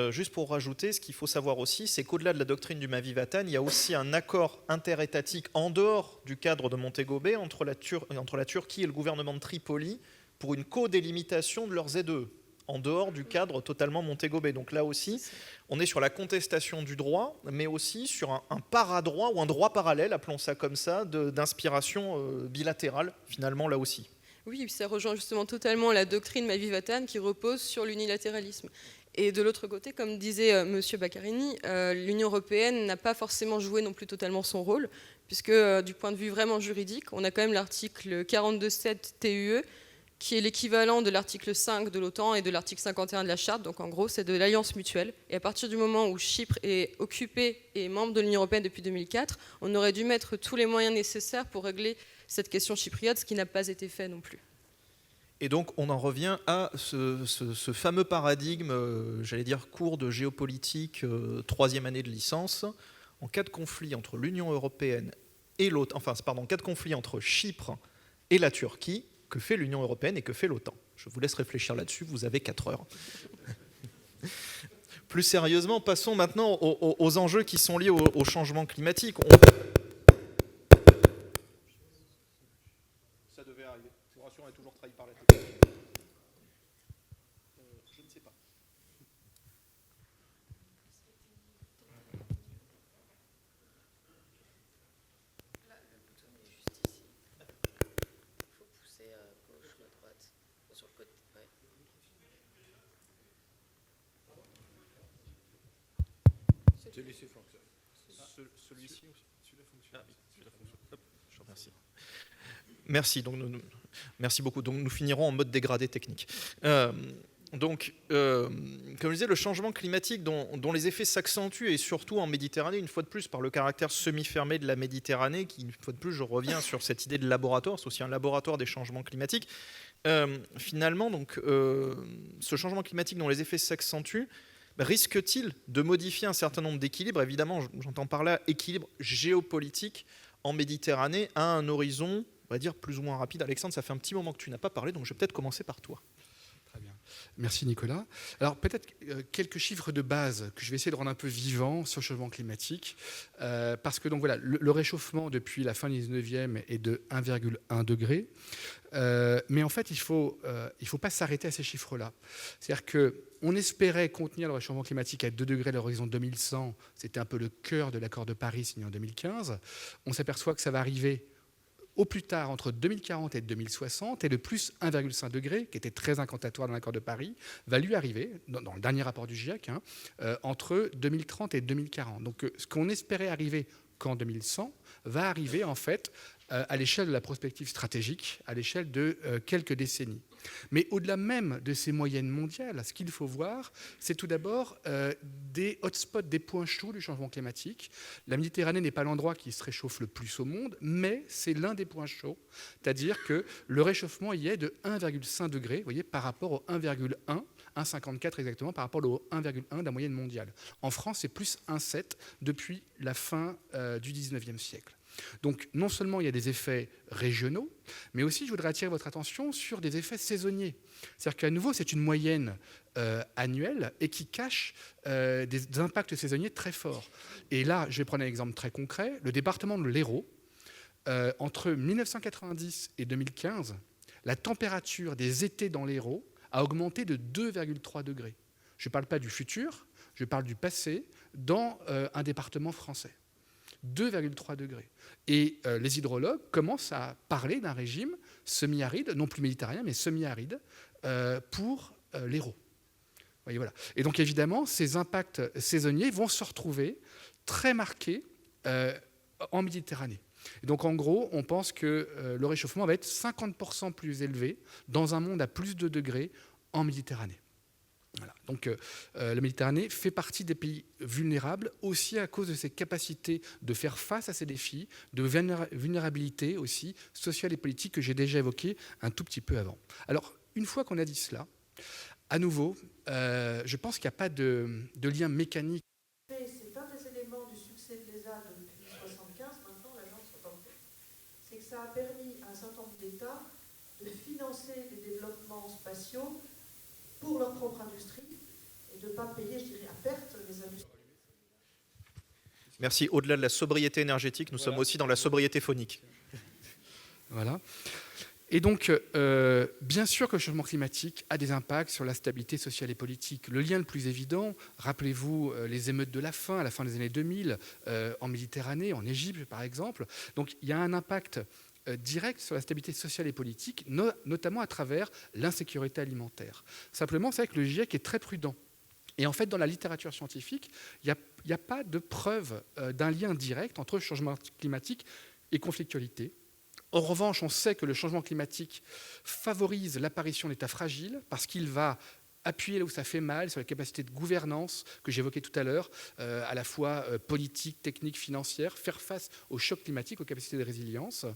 juste pour rajouter, ce qu'il faut savoir aussi, c'est qu'au-delà de la doctrine du Mavi-Vatan, il y a aussi un accord interétatique en dehors du cadre de Montego Bay entre la Turquie et le gouvernement de Tripoli pour une co-délimitation de leurs ZE, en dehors du cadre totalement Montego Bay. Donc là aussi, on est sur la contestation du droit, mais aussi sur un paradroit ou un droit parallèle, appelons ça comme ça, d'inspiration bilatérale, finalement, là aussi. Oui, ça rejoint justement totalement la doctrine Mavi-Vatan qui repose sur l'unilatéralisme. Et de l'autre côté, comme disait M. Baccarini, l'Union européenne n'a pas forcément joué non plus totalement son rôle, puisque du point de vue vraiment juridique, on a quand même l'article 42.7 TUE, qui est l'équivalent de l'article 5 de l'OTAN et de l'article 51 de la Charte. Donc en gros, c'est de l'alliance mutuelle. Et à partir du moment où Chypre est occupée et membre de l'Union européenne depuis 2004, on aurait dû mettre tous les moyens nécessaires pour régler cette question chypriote, ce qui n'a pas été fait non plus. Et donc on en revient à ce fameux paradigme, j'allais dire cours de géopolitique, troisième année de licence. En cas de conflit entre l'Union européenne et l'OTAN, en cas de conflit entre Chypre et la Turquie, que fait l'Union européenne et que fait l'OTAN? Je vous laisse réfléchir là-dessus, vous avez 4 heures. Plus sérieusement, passons maintenant aux enjeux qui sont liés au changement climatique. Ça devait arriver. Je vous rassure, on est toujours trahi par la technologie. Je ne sais pas. Celui-ci fonctionne. Celui-ci aussi. Celui-là fonctionne. Hop, je vous remercie. Merci. Donc, merci beaucoup. Donc, nous finirons en mode dégradé technique. Comme je disais, le changement climatique dont les effets s'accentuent, et surtout en Méditerranée, une fois de plus, par le caractère semi-fermé de la Méditerranée, qui, une fois de plus, je reviens sur cette idée de laboratoire, c'est aussi un laboratoire des changements climatiques. Finalement, ce changement climatique dont les effets s'accentuent, risque-t-il de modifier un certain nombre d'équilibres? Évidemment, j'entends par là équilibre géopolitique en Méditerranée à un horizon, on va dire, plus ou moins rapide. Alexandre, ça fait un petit moment que tu n'as pas parlé, donc je vais peut-être commencer par toi. Très bien. Merci Nicolas. Alors peut-être quelques chiffres de base que je vais essayer de rendre un peu vivants sur le changement climatique. Parce que donc, voilà, le réchauffement depuis la fin du 19e est de 1,1 degré. Mais en fait, il faut pas s'arrêter à ces chiffres-là. C'est-à-dire qu'on espérait contenir le réchauffement climatique à 2 degrés à l'horizon 2100. C'était un peu le cœur de l'accord de Paris signé en 2015. On s'aperçoit que ça va arriver au plus tard entre 2040 et 2060, et le plus 1,5 degré, qui était très incantatoire dans l'accord de Paris, va lui arriver, dans le dernier rapport du GIEC, entre 2030 et 2040. Donc ce qu'on espérait arriver qu'en 2100 va arriver en fait à l'échelle de la prospective stratégique, à l'échelle de quelques décennies. Mais au-delà même de ces moyennes mondiales, ce qu'il faut voir, c'est tout d'abord des hotspots, des points chauds du changement climatique. La Méditerranée n'est pas l'endroit qui se réchauffe le plus au monde, mais c'est l'un des points chauds. C'est-à-dire que le réchauffement y est de 1,5 degré, vous voyez, par rapport au 1,1, 1,54 exactement, par rapport au 1,1 de la moyenne mondiale. En France, c'est plus 1,7 depuis la fin du 19e siècle. Donc non seulement il y a des effets régionaux, mais aussi je voudrais attirer votre attention sur des effets saisonniers. C'est-à-dire qu'à nouveau, c'est une moyenne annuelle et qui cache des impacts saisonniers très forts. Et là, je vais prendre un exemple très concret. Le département de l'Hérault, entre 1990 et 2015, la température des étés dans l'Hérault a augmenté de 2,3 degrés. Je ne parle pas du futur, je parle du passé dans un département français. 2,3 degrés. Et les hydrologues commencent à parler d'un régime semi-aride, non plus méditerranéen, mais semi-aride, pour l'Hérault. Voyez, voilà. Et donc évidemment, ces impacts saisonniers vont se retrouver très marqués en Méditerranée. Et donc en gros, on pense que le réchauffement va être 50% plus élevé dans un monde à plus de degrés en Méditerranée. Voilà. Donc la Méditerranée fait partie des pays vulnérables aussi à cause de ses capacités de faire face à ces défis, de vulnérabilité aussi sociale et politique que j'ai déjà évoqué un tout petit peu avant. Alors une fois qu'on a dit cela, à nouveau, je pense qu'il n'y a pas de lien mécanique. C'est un des éléments du succès de l'ESA depuis 1975, maintenant l'agence 72, c'est que ça a permis à un certain nombre d'États de financer des développements spatiaux pour leur propre industrie et de ne pas payer, je dirais, à perte les industries. Merci. Au-delà de la sobriété énergétique, nous sommes aussi dans la sobriété phonique. Voilà. Et donc, bien sûr que le changement climatique a des impacts sur la stabilité sociale et politique. Le lien le plus évident, rappelez-vous les émeutes de la faim à la fin des années 2000, en Méditerranée, en Égypte par exemple. Donc il y a un impact direct sur la stabilité sociale et politique, notamment à travers l'insécurité alimentaire. Simplement, c'est vrai que le GIEC est très prudent. Et en fait, dans la littérature scientifique, il n'y a pas de preuve d'un lien direct entre le changement climatique et conflictualité. En revanche, on sait que le changement climatique favorise l'apparition d'États fragiles parce qu'il va appuyer là où ça fait mal, sur la capacité de gouvernance que j'évoquais tout à l'heure, à la fois politique, technique, financière, faire face aux chocs climatiques, aux capacités de résilience.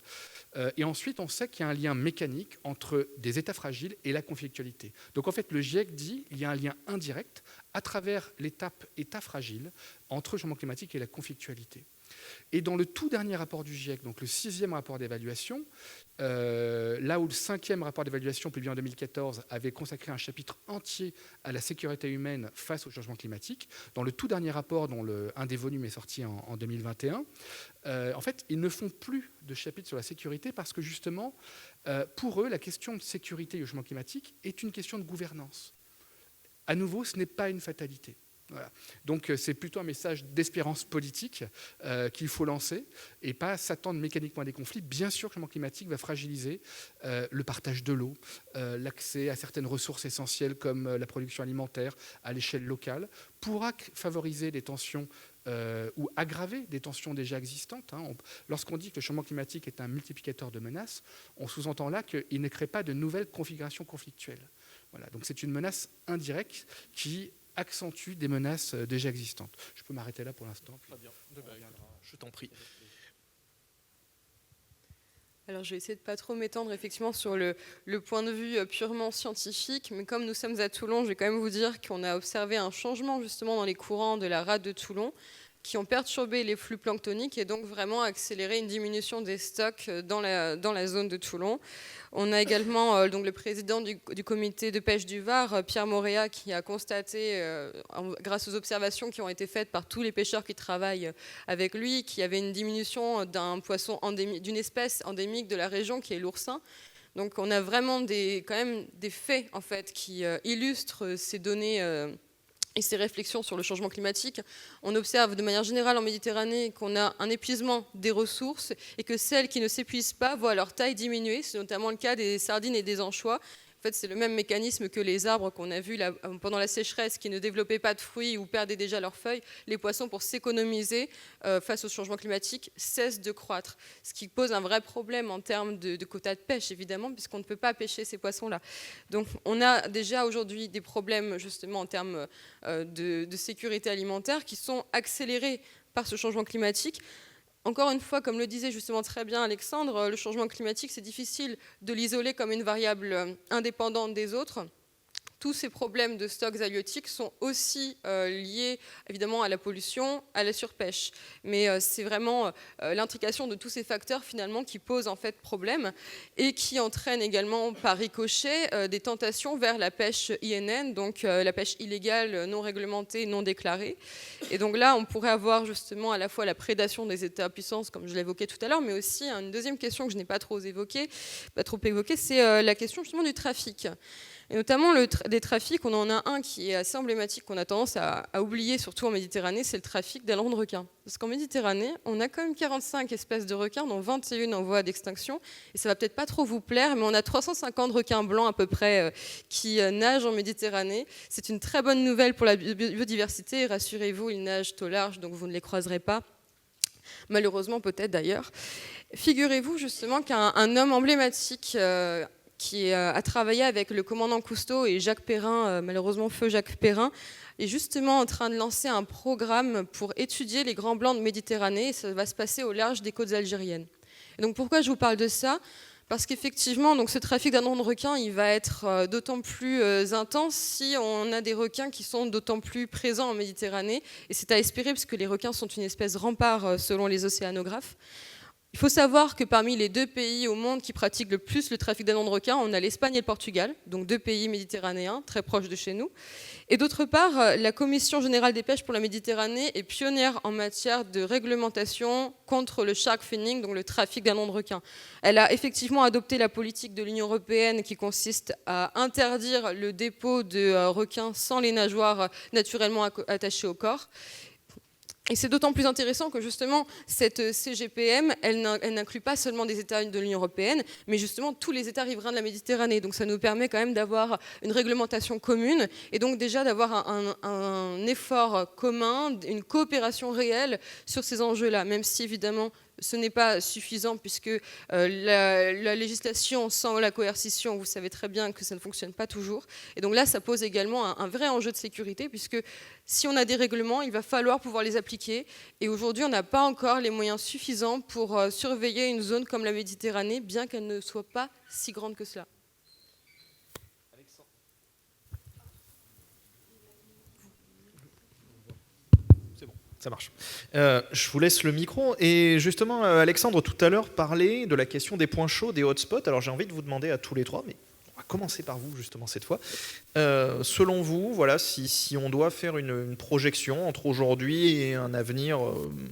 Et ensuite, on sait qu'il y a un lien mécanique entre des États fragiles et la conflictualité. Donc en fait, le GIEC dit qu'il y a un lien indirect à travers l'étape État fragile entre le changement climatique et la conflictualité. Et dans le tout dernier rapport du GIEC, donc le 6e rapport d'évaluation, là où le 5e rapport d'évaluation publié en 2014 avait consacré un chapitre entier à la sécurité humaine face au changement climatique, dans le tout dernier rapport, dont un des volumes est sorti en 2021, en fait, ils ne font plus de chapitre sur la sécurité parce que justement, pour eux, la question de sécurité et du changement climatique est une question de gouvernance. À nouveau, ce n'est pas une fatalité. Voilà. Donc c'est plutôt un message d'espérance politique qu'il faut lancer et pas s'attendre mécaniquement à des conflits. Bien sûr que le changement climatique va fragiliser le partage de l'eau, l'accès à certaines ressources essentielles comme la production alimentaire à l'échelle locale, pourra favoriser des tensions ou aggraver des tensions déjà existantes. Lorsqu'on dit que le changement climatique est un multiplicateur de menaces, on sous-entend là qu'il ne crée pas de nouvelles configurations conflictuelles. Voilà. Donc c'est une menace indirecte qui accentue des menaces déjà existantes. Je peux m'arrêter là pour l'instant. Très bien. Je t'en prie. Alors, je vais essayer de ne pas trop m'étendre effectivement sur le point de vue purement scientifique, mais comme nous sommes à Toulon, je vais quand même vous dire qu'on a observé un changement justement dans les courants de la rade de Toulon qui ont perturbé les flux planctoniques et donc vraiment accéléré une diminution des stocks dans la zone de Toulon. On a également donc le président du comité de pêche du Var, Pierre Moréa, qui a constaté, grâce aux observations qui ont été faites par tous les pêcheurs qui travaillent avec lui, qu'il y avait une diminution d'un poisson d'une espèce endémique de la région qui est l'oursin. Donc on a vraiment quand même des faits en fait, qui illustrent ces données et ces réflexions sur le changement climatique. On observe de manière générale en Méditerranée qu'on a un épuisement des ressources et que celles qui ne s'épuisent pas voient leur taille diminuer. C'est notamment le cas des sardines et des anchois. En fait, c'est le même mécanisme que les arbres qu'on a vus pendant la sécheresse qui ne développaient pas de fruits ou perdaient déjà leurs feuilles. Les poissons, pour s'économiser face au changement climatique, cessent de croître. Ce qui pose un vrai problème en termes de quotas de pêche, évidemment, puisqu'on ne peut pas pêcher ces poissons-là. Donc, on a déjà aujourd'hui des problèmes, justement, en termes de sécurité alimentaire qui sont accélérés par ce changement climatique. Encore une fois, comme le disait justement très bien Alexandre, le changement climatique, c'est difficile de l'isoler comme une variable indépendante des autres. tous ces problèmes de stocks halieutiques sont aussi liés évidemment à la pollution, à la surpêche. Mais c'est vraiment l'intrication de tous ces facteurs finalement qui posent en fait problème et qui entraînent également par ricochet des tentations vers la pêche INN, donc la pêche illégale, non réglementée, non déclarée. Et donc là, on pourrait avoir justement à la fois la prédation des États-puissances, comme je l'évoquais tout à l'heure, mais aussi une deuxième question que je n'ai pas trop évoquée, c'est la question justement du trafic. Et notamment des trafics, on en a un qui est assez emblématique, qu'on a tendance à oublier, surtout en Méditerranée, c'est le trafic d'ailerons de requins. Parce qu'en Méditerranée, on a quand même 45 espèces de requins, dont 21 en voie d'extinction. Et ça va peut-être pas trop vous plaire, mais on a 350 requins blancs à peu près qui nagent en Méditerranée. C'est une très bonne nouvelle pour la biodiversité. Et rassurez-vous, ils nagent au large, donc vous ne les croiserez pas. Malheureusement, peut-être d'ailleurs. Figurez-vous justement qu'un homme emblématique qui a travaillé avec le commandant Cousteau et Jacques Perrin, malheureusement feu Jacques Perrin, est justement en train de lancer un programme pour étudier les grands blancs de Méditerranée, et ça va se passer au large des côtes algériennes. Et donc pourquoi je vous parle de ça ? Parce qu'effectivement, donc ce trafic d'ailerons de requins, il va être d'autant plus intense si on a des requins qui sont d'autant plus présents en Méditerranée, et c'est à espérer parce que les requins sont une espèce rempart selon les océanographes. Il faut savoir que parmi les 2 pays au monde qui pratiquent le plus le trafic d'ailerons de requins, on a l'Espagne et le Portugal, donc 2 pays méditerranéens très proches de chez nous. Et d'autre part, la Commission générale des pêches pour la Méditerranée est pionnière en matière de réglementation contre le shark finning, donc le trafic d'ailerons de requins. Elle a effectivement adopté la politique de l'Union européenne qui consiste à interdire le dépôt de requins sans les nageoires naturellement attachées au corps. Et c'est d'autant plus intéressant que justement cette CGPM, elle n'inclut pas seulement des États de l'Union européenne, mais justement tous les États riverains de la Méditerranée. Donc ça nous permet quand même d'avoir une réglementation commune et donc déjà d'avoir un effort commun, une coopération réelle sur ces enjeux-là, même si évidemment ce n'est pas suffisant puisque la législation sans la coercition, vous savez très bien que ça ne fonctionne pas toujours. Et donc là, ça pose également un vrai enjeu de sécurité puisque si on a des règlements, il va falloir pouvoir les appliquer. Et aujourd'hui, on n'a pas encore les moyens suffisants pour surveiller une zone comme la Méditerranée, bien qu'elle ne soit pas si grande que cela. Ça marche. Je vous laisse le micro. Et justement, Alexandre, tout à l'heure, parlait de la question des points chauds, des hotspots. Alors j'ai envie de vous demander à tous les trois, mais on va commencer par vous justement cette fois. Selon vous, voilà, si on doit faire une projection entre aujourd'hui et un avenir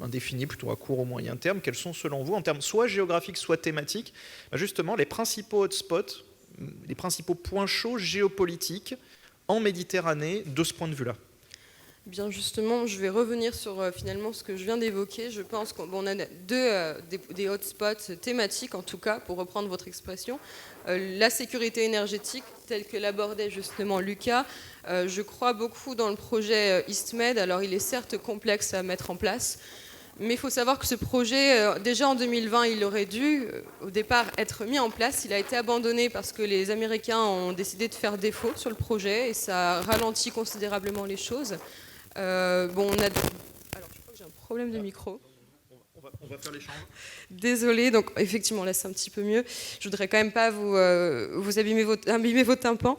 indéfini, plutôt à court ou moyen terme, quels sont selon vous, en termes soit géographiques, soit thématiques, justement les principaux hotspots, les principaux points chauds géopolitiques en Méditerranée de ce point de vue-là ? Bien justement, je vais revenir sur finalement ce que je viens d'évoquer. Je pense qu'on a des hotspots thématiques, en tout cas, pour reprendre votre expression. La sécurité énergétique, telle que l'abordait justement Lucas. Je crois beaucoup dans le projet EastMed. Alors, il est certes complexe à mettre en place, mais il faut savoir que ce projet, déjà en 2020, il aurait dû, au départ, être mis en place. Il a été abandonné parce que les Américains ont décidé de faire défaut sur le projet et ça ralentit considérablement les choses. Alors, je crois que j'ai un problème de micro. On va faire l'échange. Désolée, donc effectivement là c'est un petit peu mieux. Je voudrais quand même pas vous abîmer vos tympans.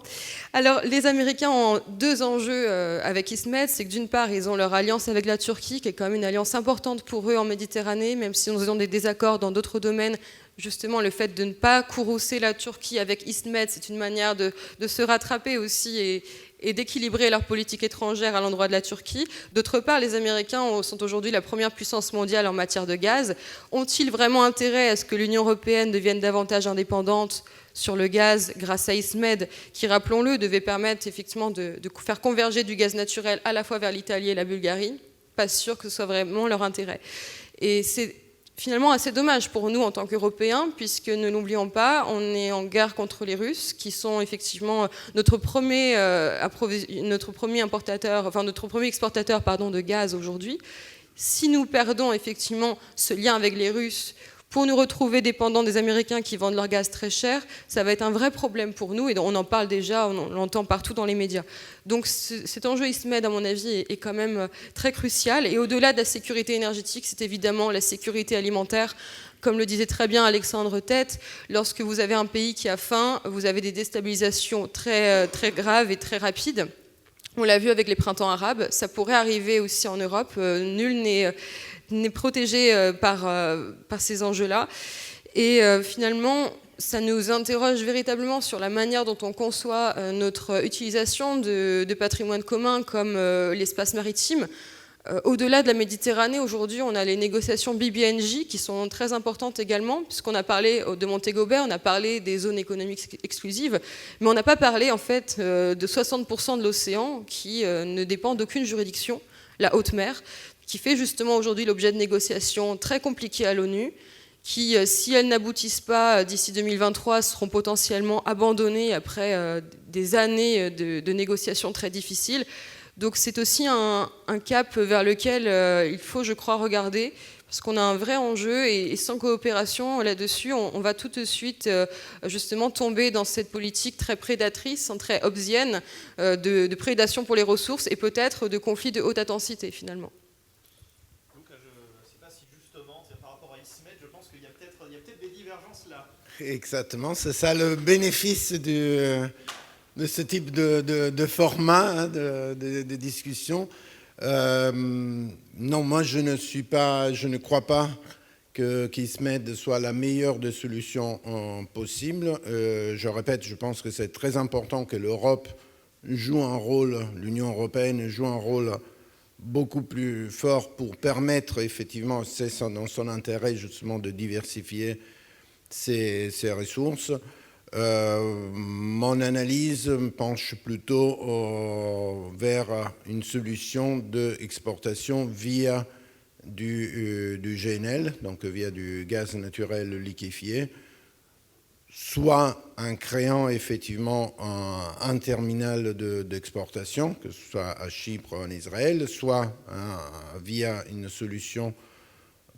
Alors les Américains ont 2 enjeux avec EastMed, c'est que d'une part ils ont leur alliance avec la Turquie, qui est quand même une alliance importante pour eux en Méditerranée, même si nous avons des désaccords dans d'autres domaines. Justement, le fait de ne pas courroucer la Turquie avec EastMed, c'est une manière de se rattraper aussi et d'équilibrer leur politique étrangère à l'endroit de la Turquie. D'autre part, les Américains sont aujourd'hui la première puissance mondiale en matière de gaz. Ont-ils vraiment intérêt à ce que l'Union européenne devienne davantage indépendante sur le gaz grâce à EastMed, qui, rappelons-le, devait permettre effectivement de faire converger du gaz naturel à la fois vers l'Italie et la Bulgarie? Pas sûr que ce soit vraiment leur intérêt. Et c'est finalement assez dommage pour nous en tant qu'Européens, puisque ne l'oublions pas, on est en guerre contre les Russes, qui sont effectivement notre premier exportateur de gaz aujourd'hui. Si nous perdons effectivement ce lien avec les Russes pour nous retrouver dépendants des Américains qui vendent leur gaz très cher, ça va être un vrai problème pour nous, et on en parle déjà, on l'entend partout dans les médias. Donc cet enjeu ISMED, à mon avis, est quand même très crucial, et au-delà de la sécurité énergétique, c'est évidemment la sécurité alimentaire. Comme le disait très bien Alexandre Tête, lorsque vous avez un pays qui a faim, vous avez des déstabilisations très, très graves et très rapides. On l'a vu avec les printemps arabes, ça pourrait arriver aussi en Europe. Nul n'est protégé par ces enjeux-là. Et finalement, ça nous interroge véritablement sur la manière dont on conçoit notre utilisation de patrimoine commun comme l'espace maritime. Au-delà de la Méditerranée, aujourd'hui, on a les négociations BBNJ qui sont très importantes également, puisqu'on a parlé de Montego Bay, on a parlé des zones économiques exclusives, mais on n'a pas parlé en fait de 60% de l'océan qui ne dépend d'aucune juridiction, la haute mer, qui fait justement aujourd'hui l'objet de négociations très compliquées à l'ONU, qui, si elles n'aboutissent pas d'ici 2023, seront potentiellement abandonnées après des années de négociations très difficiles. Donc c'est aussi un cap vers lequel il faut, je crois, regarder, parce qu'on a un vrai enjeu, et sans coopération là-dessus, on va tout de suite justement tomber dans cette politique très prédatrice, très hobbesienne, de prédation pour les ressources, et peut-être de conflits de haute intensité, finalement. Donc je ne sais pas si justement, par rapport à ISMED, je pense qu'il y a peut-être des divergences là. Exactement, c'est ça le bénéfice de ce type de format, de discussion. Non, moi je ne crois pas qu'ISMED soit la meilleure des solutions possibles. Je répète, je pense que c'est très important que l'Europe joue un rôle, l'Union européenne joue un rôle beaucoup plus fort pour permettre effectivement, c'est dans son intérêt justement de diversifier ses ressources. Mon analyse penche plutôt vers une solution d'exportation via du GNL, donc via du gaz naturel liquéfié, soit en créant effectivement un terminal d'exportation, que ce soit à Chypre ou en Israël, soit via une solution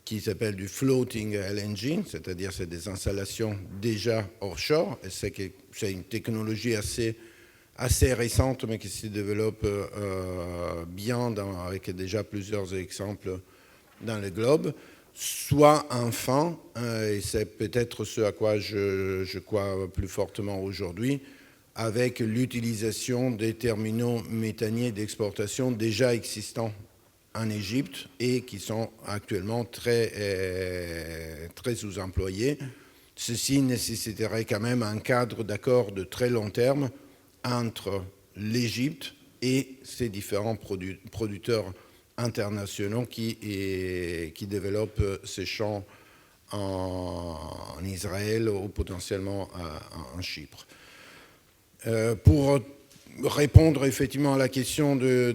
qui s'appelle du floating LNG, c'est-à-dire c'est des installations déjà offshore, et c'est une technologie assez récente, mais qui se développe bien avec déjà plusieurs exemples dans le globe, soit enfin, et c'est peut-être ce à quoi je crois plus fortement aujourd'hui, avec l'utilisation des terminaux méthaniers d'exportation déjà existants en Égypte et qui sont actuellement très sous-employés. Ceci nécessiterait quand même un cadre d'accord de très long terme entre l'Égypte et ses différents producteurs internationaux qui développent ces champs en Israël ou potentiellement en Chypre. Pour répondre effectivement à la question de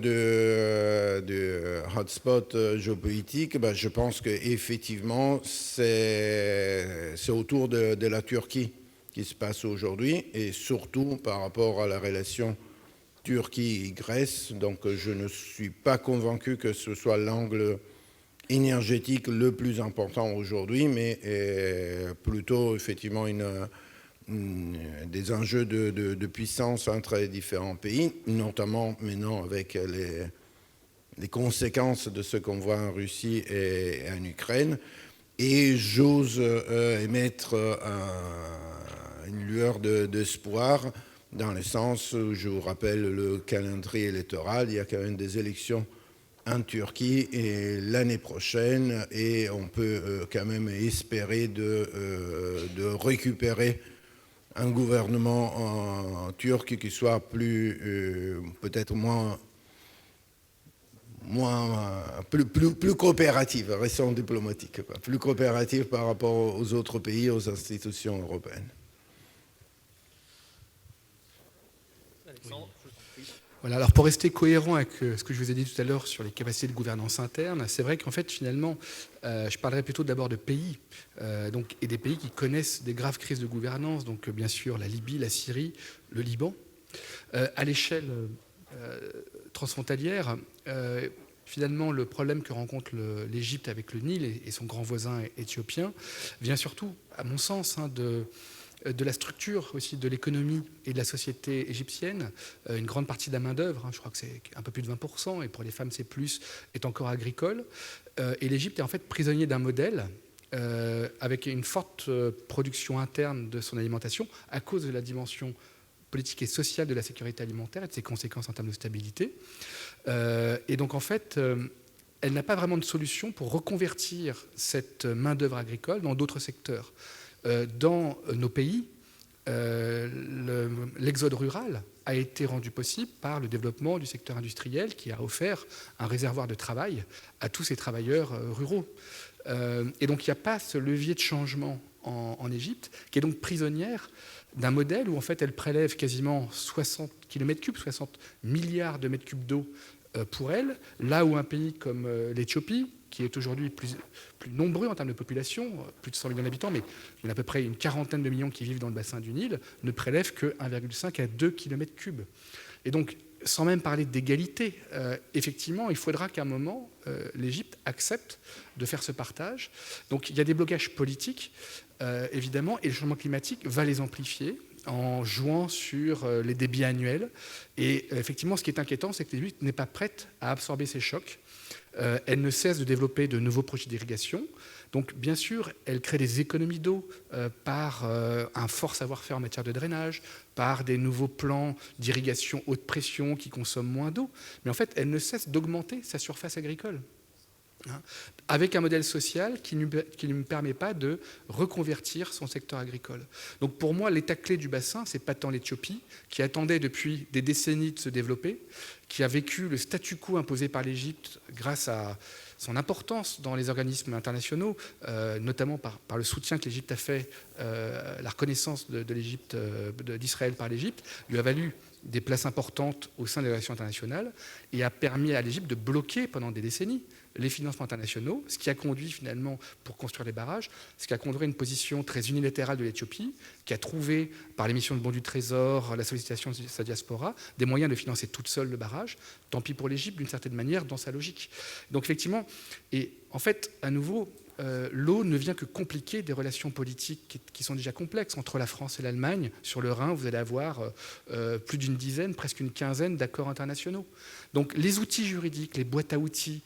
hotspot géopolitique, je pense qu'effectivement, c'est autour de la Turquie qui se passe aujourd'hui, et surtout par rapport à la relation Turquie-Grèce. Donc je ne suis pas convaincu que ce soit l'angle énergétique le plus important aujourd'hui, mais plutôt effectivement des enjeux de puissance entre les différents pays, notamment maintenant avec les conséquences de ce qu'on voit en Russie et en Ukraine. Et j'ose émettre une lueur d'espoir dans le sens où je vous rappelle le calendrier électoral. Il y a quand même des élections en Turquie et l'année prochaine, et on peut quand même espérer de récupérer un gouvernement turc qui soit peut-être plus coopératif, restons diplomatiques, plus coopératif par rapport aux autres pays, aux institutions européennes. Voilà, alors pour rester cohérent avec ce que je vous ai dit tout à l'heure sur les capacités de gouvernance interne, c'est vrai qu'en fait, finalement, je parlerai plutôt d'abord de pays, et des pays qui connaissent des graves crises de gouvernance, donc bien sûr la Libye, la Syrie, le Liban. À l'échelle transfrontalière, finalement, le problème que rencontre l'Égypte avec le Nil et son grand voisin éthiopien vient surtout, à mon sens, de la structure aussi de l'économie et de la société égyptienne. Une grande partie de la main-d'œuvre, je crois que c'est un peu plus de 20%, et pour les femmes c'est plus, est encore agricole. Et l'Égypte est en fait prisonnier d'un modèle avec une forte production interne de son alimentation à cause de la dimension politique et sociale de la sécurité alimentaire et de ses conséquences en termes de stabilité. Et donc en fait, elle n'a pas vraiment de solution pour reconvertir cette main-d'œuvre agricole dans d'autres secteurs. Dans nos pays, l'exode rural a été rendu possible par le développement du secteur industriel qui a offert un réservoir de travail à tous ces travailleurs ruraux. Et donc il n'y a pas ce levier de changement en Égypte, qui est donc prisonnière d'un modèle où en fait elle prélève quasiment 60 km3, 60 milliards de mètres cubes d'eau pour elle, là où un pays comme l'Éthiopie, qui est aujourd'hui plus nombreux en termes de population, plus de 100 millions d'habitants, mais il y en a à peu près une quarantaine de millions qui vivent dans le bassin du Nil, ne prélève que 1,5 à 2 km3. Et donc, sans même parler d'égalité, effectivement, il faudra qu'à un moment, l'Égypte accepte de faire ce partage. Donc, il y a des blocages politiques, évidemment, et le changement climatique va les amplifier en jouant sur les débits annuels. Et effectivement, ce qui est inquiétant, c'est que l'Égypte n'est pas prête à absorber ces chocs. Elle ne cesse de développer de nouveaux projets d'irrigation. Donc, bien sûr, elle crée des économies d'eau par un fort savoir-faire en matière de drainage, par des nouveaux plans d'irrigation haute pression qui consomment moins d'eau. Mais en fait, elle ne cesse d'augmenter sa surface agricole, avec un modèle social qui ne lui permet pas de reconvertir son secteur agricole. Donc pour moi, l'état clé du bassin, ce n'est pas tant l'Éthiopie, qui attendait depuis des décennies de se développer, qui a vécu le statu quo imposé par l'Égypte grâce à son importance dans les organismes internationaux, notamment par le soutien que l'Égypte a fait, la reconnaissance de l'Égypte, d'Israël par l'Égypte, lui a valu des places importantes au sein des relations internationales et a permis à l'Égypte de bloquer pendant des décennies les financements internationaux, ce qui a conduit finalement, pour construire les barrages, ce qui a conduit à une position très unilatérale de l'Éthiopie, qui a trouvé, par l'émission de bons du Trésor, la sollicitation de sa diaspora, des moyens de financer toute seule le barrage. Tant pis pour l'Égypte, d'une certaine manière, dans sa logique. Donc effectivement, et en fait, à nouveau, l'eau ne vient que compliquer des relations politiques qui sont déjà complexes. Entre la France et l'Allemagne, sur le Rhin, vous allez avoir plus d'une dizaine, presque une quinzaine d'accords internationaux. Donc les outils juridiques, les boîtes à outils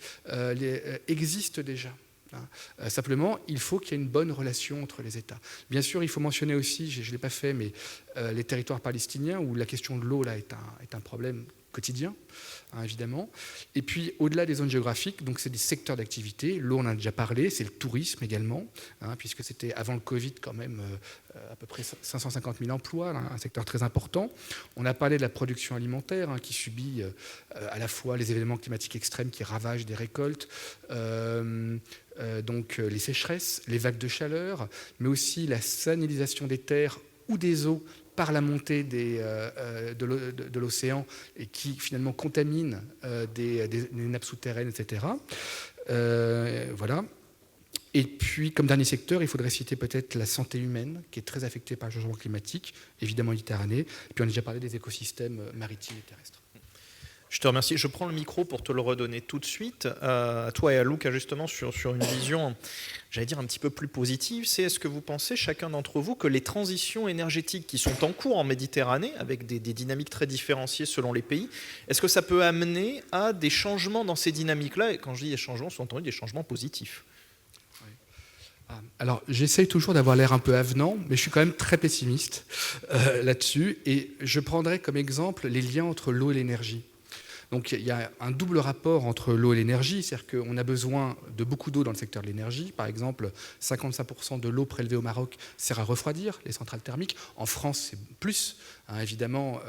existent déjà. Simplement, il faut qu'il y ait une bonne relation entre les États. Bien sûr, il faut mentionner aussi, je ne l'ai pas fait, mais les territoires palestiniens, où la question de l'eau là, est un problème quotidien, évidemment. Et puis, au-delà des zones géographiques, donc c'est des secteurs d'activité. L'eau, on en a déjà parlé, c'est le tourisme également, puisque c'était avant le Covid quand même à peu près 550 000 emplois, un secteur très important. On a parlé de la production alimentaire, qui subit à la fois les événements climatiques extrêmes qui ravagent des récoltes, donc les sécheresses, les vagues de chaleur, mais aussi la salinisation des terres ou des eaux par la montée de l'océan et qui finalement contamine des nappes souterraines, etc. Voilà. Et puis, comme dernier secteur, il faudrait citer peut-être la santé humaine, qui est très affectée par le changement climatique, évidemment Méditerranée. Et puis, on a déjà parlé des écosystèmes maritimes et terrestres. Je te remercie. Je prends le micro pour te le redonner tout de suite. À toi et à Luca, justement, sur une vision, j'allais dire, un petit peu plus positive. Est-ce que vous pensez, chacun d'entre vous, que les transitions énergétiques qui sont en cours en Méditerranée, avec des dynamiques très différenciées selon les pays, est-ce que ça peut amener à des changements dans ces dynamiques-là? Et quand je dis des changements, sous-entendu des changements positifs. Alors, j'essaye toujours d'avoir l'air un peu avenant, mais je suis quand même très pessimiste là-dessus. Et je prendrai comme exemple les liens entre l'eau et l'énergie. Donc il y a un double rapport entre l'eau et l'énergie, c'est-à-dire qu'on a besoin de beaucoup d'eau dans le secteur de l'énergie. Par exemple, 55% de l'eau prélevée au Maroc sert à refroidir les centrales thermiques. En France, c'est plus, évidemment,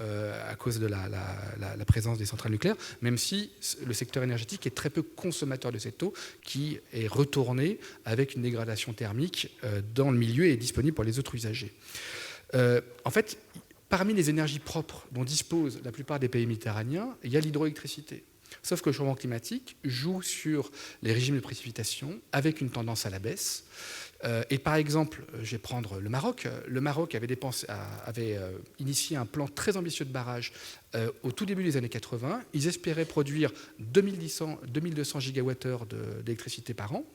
à cause de la présence des centrales nucléaires, même si le secteur énergétique est très peu consommateur de cette eau, qui est retournée avec une dégradation thermique dans le milieu et est disponible pour les autres usagers. En fait, parmi les énergies propres dont disposent la plupart des pays méditerranéens, il y a l'hydroélectricité. Sauf que le changement climatique joue sur les régimes de précipitation avec une tendance à la baisse. Et par exemple, je vais prendre le Maroc. Le Maroc avait initié un plan très ambitieux de barrage au tout début des années 80. Ils espéraient produire 2200 gigawattheures d'électricité par an.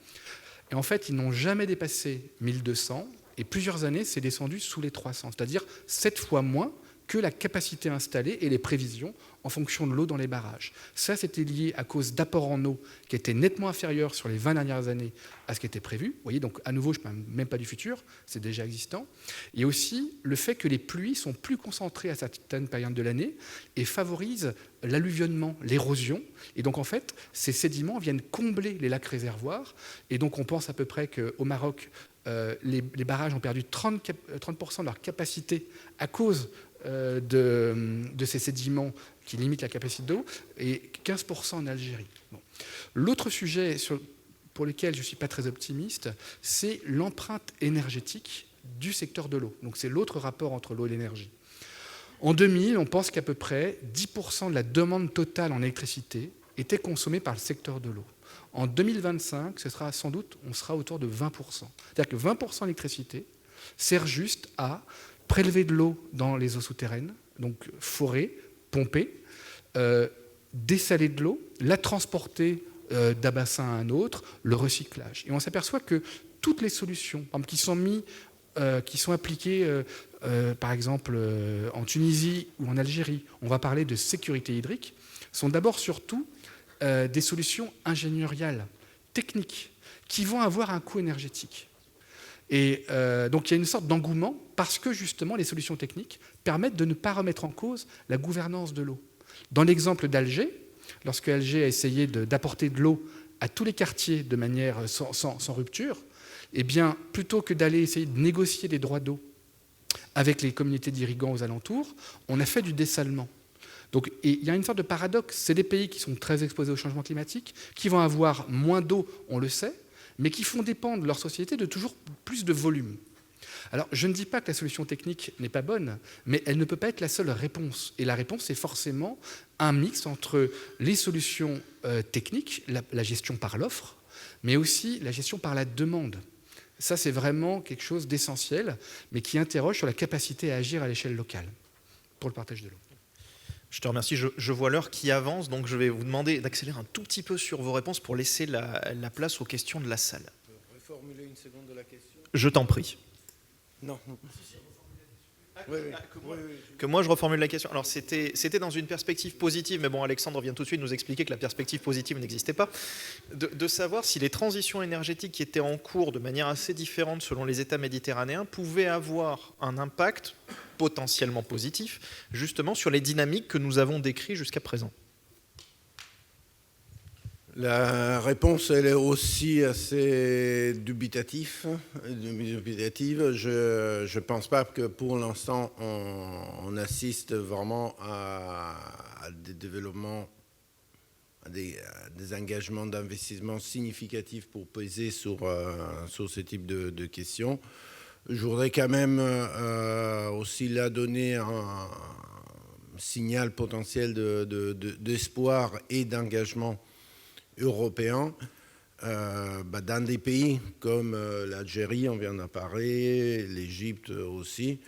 Et en fait, ils n'ont jamais dépassé 1200. Et plusieurs années, c'est descendu sous les 300, c'est-à-dire 7 fois moins que la capacité installée et les prévisions en fonction de l'eau dans les barrages. Ça, c'était lié à cause d'apports en eau qui étaient nettement inférieurs sur les 20 dernières années à ce qui était prévu. Vous voyez, donc à nouveau, je ne parle même pas du futur, c'est déjà existant. Et aussi le fait que les pluies sont plus concentrées à certaines périodes de l'année et favorisent l'alluvionnement, l'érosion. Et donc en fait, ces sédiments viennent combler les lacs réservoirs. Et donc on pense à peu près qu'au Maroc, les barrages ont perdu 30% de leur capacité à cause de ces sédiments qui limitent la capacité d'eau, et 15% en Algérie. Bon. L'autre sujet pour lequel je ne suis pas très optimiste, c'est l'empreinte énergétique du secteur de l'eau. Donc c'est l'autre rapport entre l'eau et l'énergie. En 2000, on pense qu'à peu près 10% de la demande totale en électricité était consommée par le secteur de l'eau. En 2025, on sera autour de 20%. C'est-à-dire que 20% de l'électricité sert juste à prélever de l'eau dans les eaux souterraines, donc forer, pomper, dessaler de l'eau, la transporter d'un bassin à un autre, le recyclage. Et on s'aperçoit que toutes les solutions qui sont appliquées, par exemple, en Tunisie ou en Algérie, on va parler de sécurité hydrique, sont d'abord surtout des solutions ingénieriales, techniques, qui vont avoir un coût énergétique. Et donc il y a une sorte d'engouement parce que justement les solutions techniques permettent de ne pas remettre en cause la gouvernance de l'eau. Dans l'exemple d'Alger, lorsque Alger a essayé d'apporter de l'eau à tous les quartiers de manière sans rupture, eh bien, plutôt que d'aller essayer de négocier des droits d'eau avec les communautés d'irrigants aux alentours, on a fait du dessalement. Donc, il y a une sorte de paradoxe. C'est des pays qui sont très exposés au changement climatique, qui vont avoir moins d'eau, on le sait, mais qui font dépendre leur société de toujours plus de volume. Alors, je ne dis pas que la solution technique n'est pas bonne, mais elle ne peut pas être la seule réponse. Et la réponse, c'est forcément un mix entre les solutions techniques, la gestion par l'offre, mais aussi la gestion par la demande. Ça, c'est vraiment quelque chose d'essentiel, mais qui interroge sur la capacité à agir à l'échelle locale pour le partage de l'eau. Je te remercie. Je vois l'heure qui avance, donc je vais vous demander d'accélérer un tout petit peu sur vos réponses pour laisser la place aux questions de la salle. Reformuler une seconde de la question. Je t'en prie. Non. Que moi je reformule la question. Alors c'était dans une perspective positive, mais bon, Alexandre vient tout de suite nous expliquer que la perspective positive n'existait pas, de savoir si les transitions énergétiques qui étaient en cours de manière assez différente selon les États méditerranéens pouvaient avoir un impact potentiellement positif justement sur les dynamiques que nous avons décrites jusqu'à présent. La réponse, elle est aussi assez dubitative. Je ne pense pas que pour l'instant, on assiste vraiment à des développements, à des engagements d'investissement significatifs pour peser sur ce type de questions. Je voudrais quand même aussi là donner un signal potentiel d'espoir et d'engagement européens dans des pays comme l'Algérie, on vient d'en parler, l'Égypte aussi.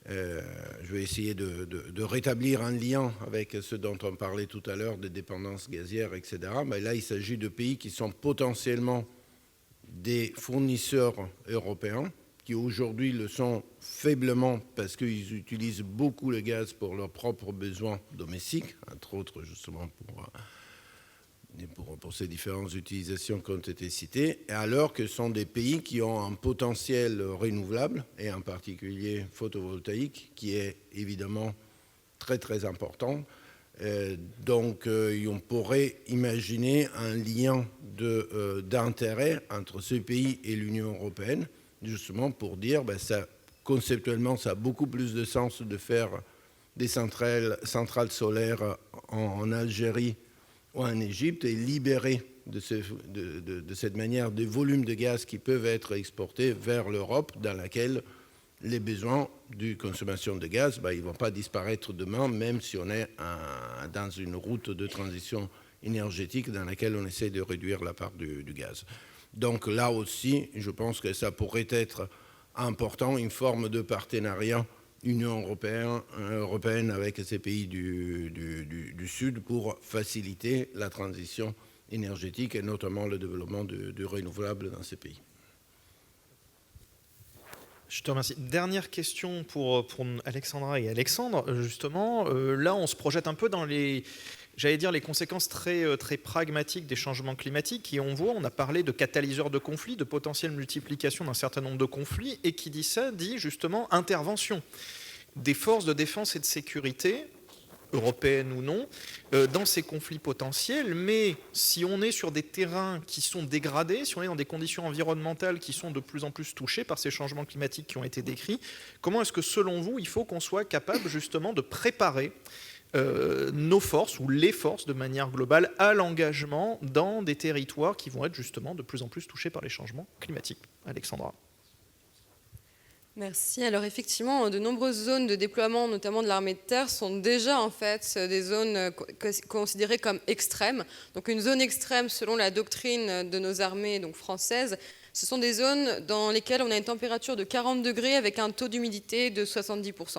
Je vais essayer de rétablir un lien avec ce dont on parlait tout à l'heure, des dépendances gazières, etc. Mais là, il s'agit de pays qui sont potentiellement des fournisseurs européens, qui aujourd'hui le sont faiblement parce qu'ils utilisent beaucoup le gaz pour leurs propres besoins domestiques, entre autres justement pour ces différentes utilisations qui ont été citées, alors que ce sont des pays qui ont un potentiel renouvelable, et en particulier photovoltaïque, qui est évidemment très très important. Donc on pourrait imaginer un lien d'intérêt entre ce pays et l'Union européenne, justement pour dire conceptuellement ça a beaucoup plus de sens de faire des centrales solaires en Algérie ou en Égypte et libérer de cette manière des volumes de gaz qui peuvent être exportés vers l'Europe, dans laquelle les besoins de consommation de gaz, ils ne vont pas disparaître demain, même si on est dans une route de transition énergétique dans laquelle on essaie de réduire la part du gaz. Donc là aussi, je pense que ça pourrait être important, une forme de partenariat Union européenne avec ces pays du Sud pour faciliter la transition énergétique et notamment le développement du renouvelable dans ces pays. Je te remercie. Dernière question pour Alexandra et Alexandre. Justement, là, on se projette un peu dans les conséquences très, très pragmatiques des changements climatiques. Et on a parlé de catalyseurs de conflits, de potentielle multiplication d'un certain nombre de conflits. Et qui dit ça, dit justement intervention des forces de défense et de sécurité, européennes ou non, dans ces conflits potentiels. Mais si on est sur des terrains qui sont dégradés, si on est dans des conditions environnementales qui sont de plus en plus touchées par ces changements climatiques qui ont été décrits, comment est-ce que, selon vous, il faut qu'on soit capable justement de préparer nos forces ou les forces de manière globale à l'engagement dans des territoires qui vont être justement de plus en plus touchés par les changements climatiques? Alexandra. Merci. Alors effectivement, de nombreuses zones de déploiement, notamment de l'armée de terre, sont déjà en fait des zones considérées comme extrêmes. Donc une zone extrême, selon la doctrine de nos armées donc françaises, ce sont des zones dans lesquelles on a une température de 40 degrés avec un taux d'humidité de 70%.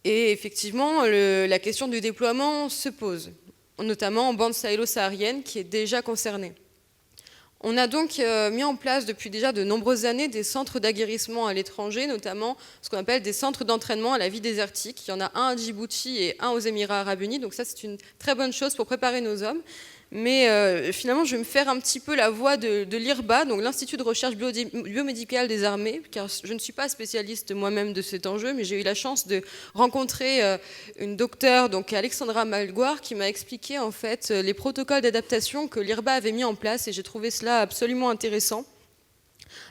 Et effectivement, la question du déploiement se pose, notamment en bande sahélo-saharienne qui est déjà concernée. On a donc mis en place depuis déjà de nombreuses années des centres d'aguerrissement à l'étranger, notamment ce qu'on appelle des centres d'entraînement à la vie désertique. Il y en a un à Djibouti et un aux Émirats arabes unis, donc ça c'est une très bonne chose pour préparer nos hommes. Mais finalement, je vais me faire un petit peu la voix de l'IRBA, donc l'Institut de recherche biomédicale des armées, car je ne suis pas spécialiste moi-même de cet enjeu, mais j'ai eu la chance de rencontrer une docteure, donc Alexandra Malgoire, qui m'a expliqué en fait les protocoles d'adaptation que l'IRBA avait mis en place, et j'ai trouvé cela absolument intéressant.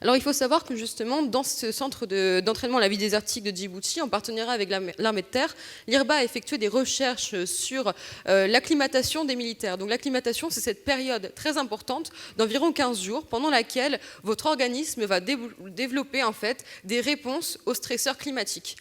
Alors il faut savoir que justement dans ce centre d'entraînement à la vie désertique de Djibouti, en partenariat avec l'armée de terre, l'IRBA a effectué des recherches sur l'acclimatation des militaires. Donc l'acclimatation, c'est cette période très importante d'environ 15 jours pendant laquelle votre organisme va développer en fait des réponses aux stresseurs climatiques.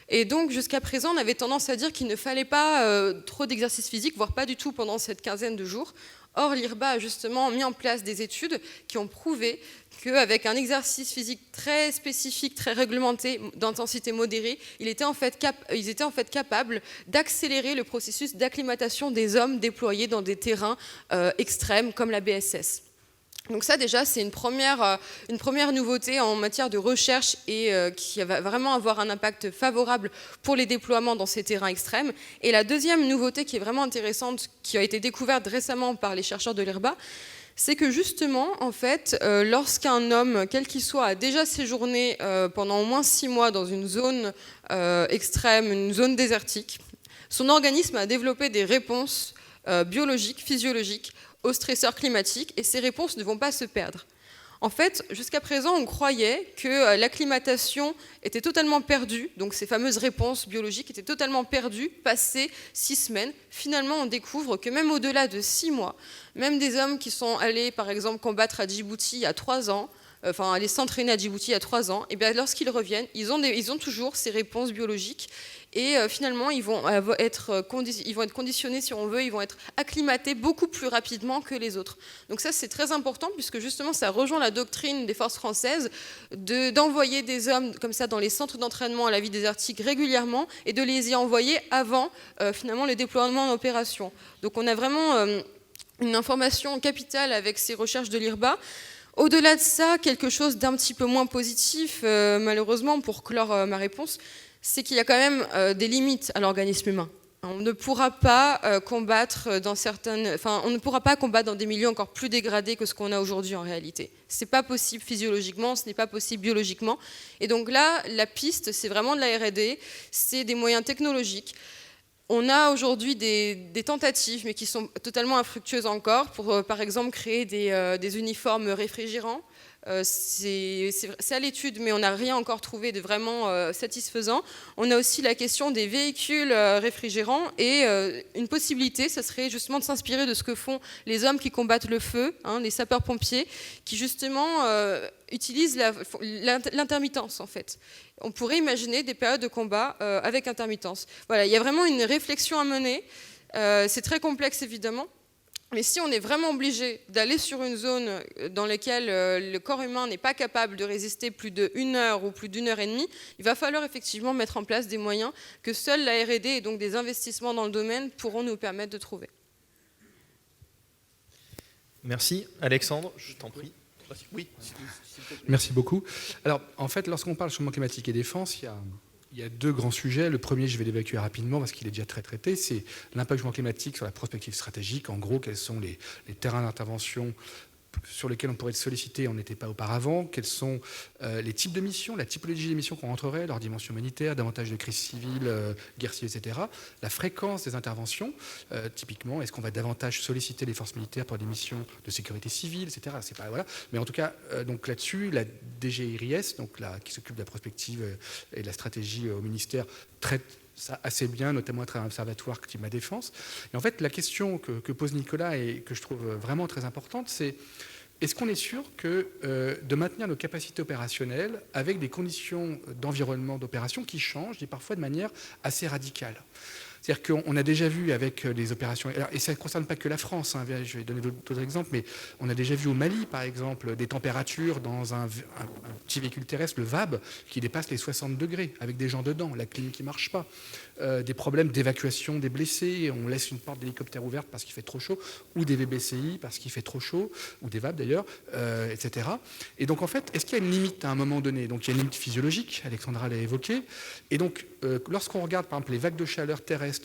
Et donc jusqu'à présent, on avait tendance à dire qu'il ne fallait pas trop d'exercice physique, voire pas du tout pendant cette quinzaine de jours. Or, l'IRBA a justement mis en place des études qui ont prouvé qu'avec un exercice physique très spécifique, très réglementé, d'intensité modérée, ils étaient en fait capables d'accélérer le processus d'acclimatation des hommes déployés dans des terrains extrêmes comme la BSS. Donc ça déjà c'est une première nouveauté en matière de recherche et qui va vraiment avoir un impact favorable pour les déploiements dans ces terrains extrêmes. Et la deuxième nouveauté qui est vraiment intéressante, qui a été découverte récemment par les chercheurs de l'IRBA, c'est que justement, en fait, lorsqu'un homme, quel qu'il soit, a déjà séjourné pendant au moins 6 mois dans une zone extrême, une zone désertique, son organisme a développé des réponses biologiques, physiologiques, aux stresseurs climatiques, et ces réponses ne vont pas se perdre. En fait, jusqu'à présent, on croyait que l'acclimatation était totalement perdue, donc ces fameuses réponses biologiques étaient totalement perdues, passées 6 semaines. Finalement, on découvre que même au-delà de 6 mois, même des hommes qui sont allés, par exemple, combattre à Djibouti il y a 3 ans, aller s'entraîner à Djibouti il y a 3 ans, et bien lorsqu'ils reviennent, ils ont toujours ces réponses biologiques. Et finalement, ils vont être conditionnés, si on veut, ils vont être acclimatés beaucoup plus rapidement que les autres. Donc ça, c'est très important, puisque justement, ça rejoint la doctrine des forces françaises d'envoyer des hommes comme ça dans les centres d'entraînement à la vie désertique régulièrement et de les y envoyer avant, finalement, le déploiement en opération. Donc on a vraiment une information capitale avec ces recherches de l'IRBA. Au-delà de ça, quelque chose d'un petit peu moins positif, malheureusement, pour clore ma réponse, c'est qu'il y a quand même des limites à l'organisme humain. On ne pourra pas combattre on ne pourra pas combattre dans des milieux encore plus dégradés que ce qu'on a aujourd'hui en réalité. C'est pas possible physiologiquement, ce n'est pas possible biologiquement. Et donc là, la piste, c'est vraiment de la R&D, c'est des moyens technologiques. On a aujourd'hui des tentatives, mais qui sont totalement infructueuses encore, pour par exemple créer des uniformes réfrigérants. C'est à l'étude, mais on n'a rien encore trouvé de vraiment satisfaisant. On a aussi la question des véhicules réfrigérants, et une possibilité, ça serait justement de s'inspirer de ce que font les hommes qui combattent le feu, les sapeurs-pompiers, qui justement utilisent l'intermittence en fait. On pourrait imaginer des périodes de combat avec intermittence. Voilà, il y a vraiment une réflexion à mener. C'est très complexe évidemment. Mais si on est vraiment obligé d'aller sur une zone dans laquelle le corps humain n'est pas capable de résister plus d'1 heure ou plus d'1 heure et demie, il va falloir effectivement mettre en place des moyens que seule la R&D et donc des investissements dans le domaine pourront nous permettre de trouver. Merci. Alexandre, je t'en prie. Oui. Merci beaucoup. Alors, en fait, lorsqu'on parle changement climatique et défense, il y a deux grands sujets. Le premier, je vais l'évacuer rapidement parce qu'il est déjà très traité, c'est l'impact du changement climatique sur la prospective stratégique. En gros, quels sont les terrains d'intervention sur lesquels on pourrait être sollicité, on n'était pas auparavant, quels sont les types de missions, la typologie des missions qu'on rentrerait, leur dimension humanitaire, davantage de crises civiles, guerres civiles, etc. La fréquence des interventions, typiquement, est-ce qu'on va davantage solliciter les forces militaires pour des missions de sécurité civile, etc. C'est pas, voilà. Mais en tout cas, donc là-dessus, la DGIRIS, donc qui s'occupe de la prospective et de la stratégie au ministère, traite ça assez bien, notamment à travers un observatoire Climat Défense. Et en fait, la question que pose Nicolas et que je trouve vraiment très importante, c'est est-ce qu'on est sûr de maintenir nos capacités opérationnelles avec des conditions d'environnement d'opération qui changent et parfois de manière assez radicale? C'est-à-dire qu'on a déjà vu avec les opérations, et ça ne concerne pas que la France, hein, je vais donner d'autres exemples, mais on a déjà vu au Mali, par exemple, des températures dans un petit véhicule terrestre, le VAB, qui dépasse les 60 degrés, avec des gens dedans, la clim qui ne marche pas, des problèmes d'évacuation des blessés, on laisse une porte d'hélicoptère ouverte parce qu'il fait trop chaud, ou des VBCI parce qu'il fait trop chaud, ou des VAB d'ailleurs, etc. Et donc en fait, est-ce qu'il y a une limite à un moment donné? Donc il y a une limite physiologique, Alexandra l'a évoqué, et donc lorsqu'on regarde par exemple les vagues de chaleur terrestre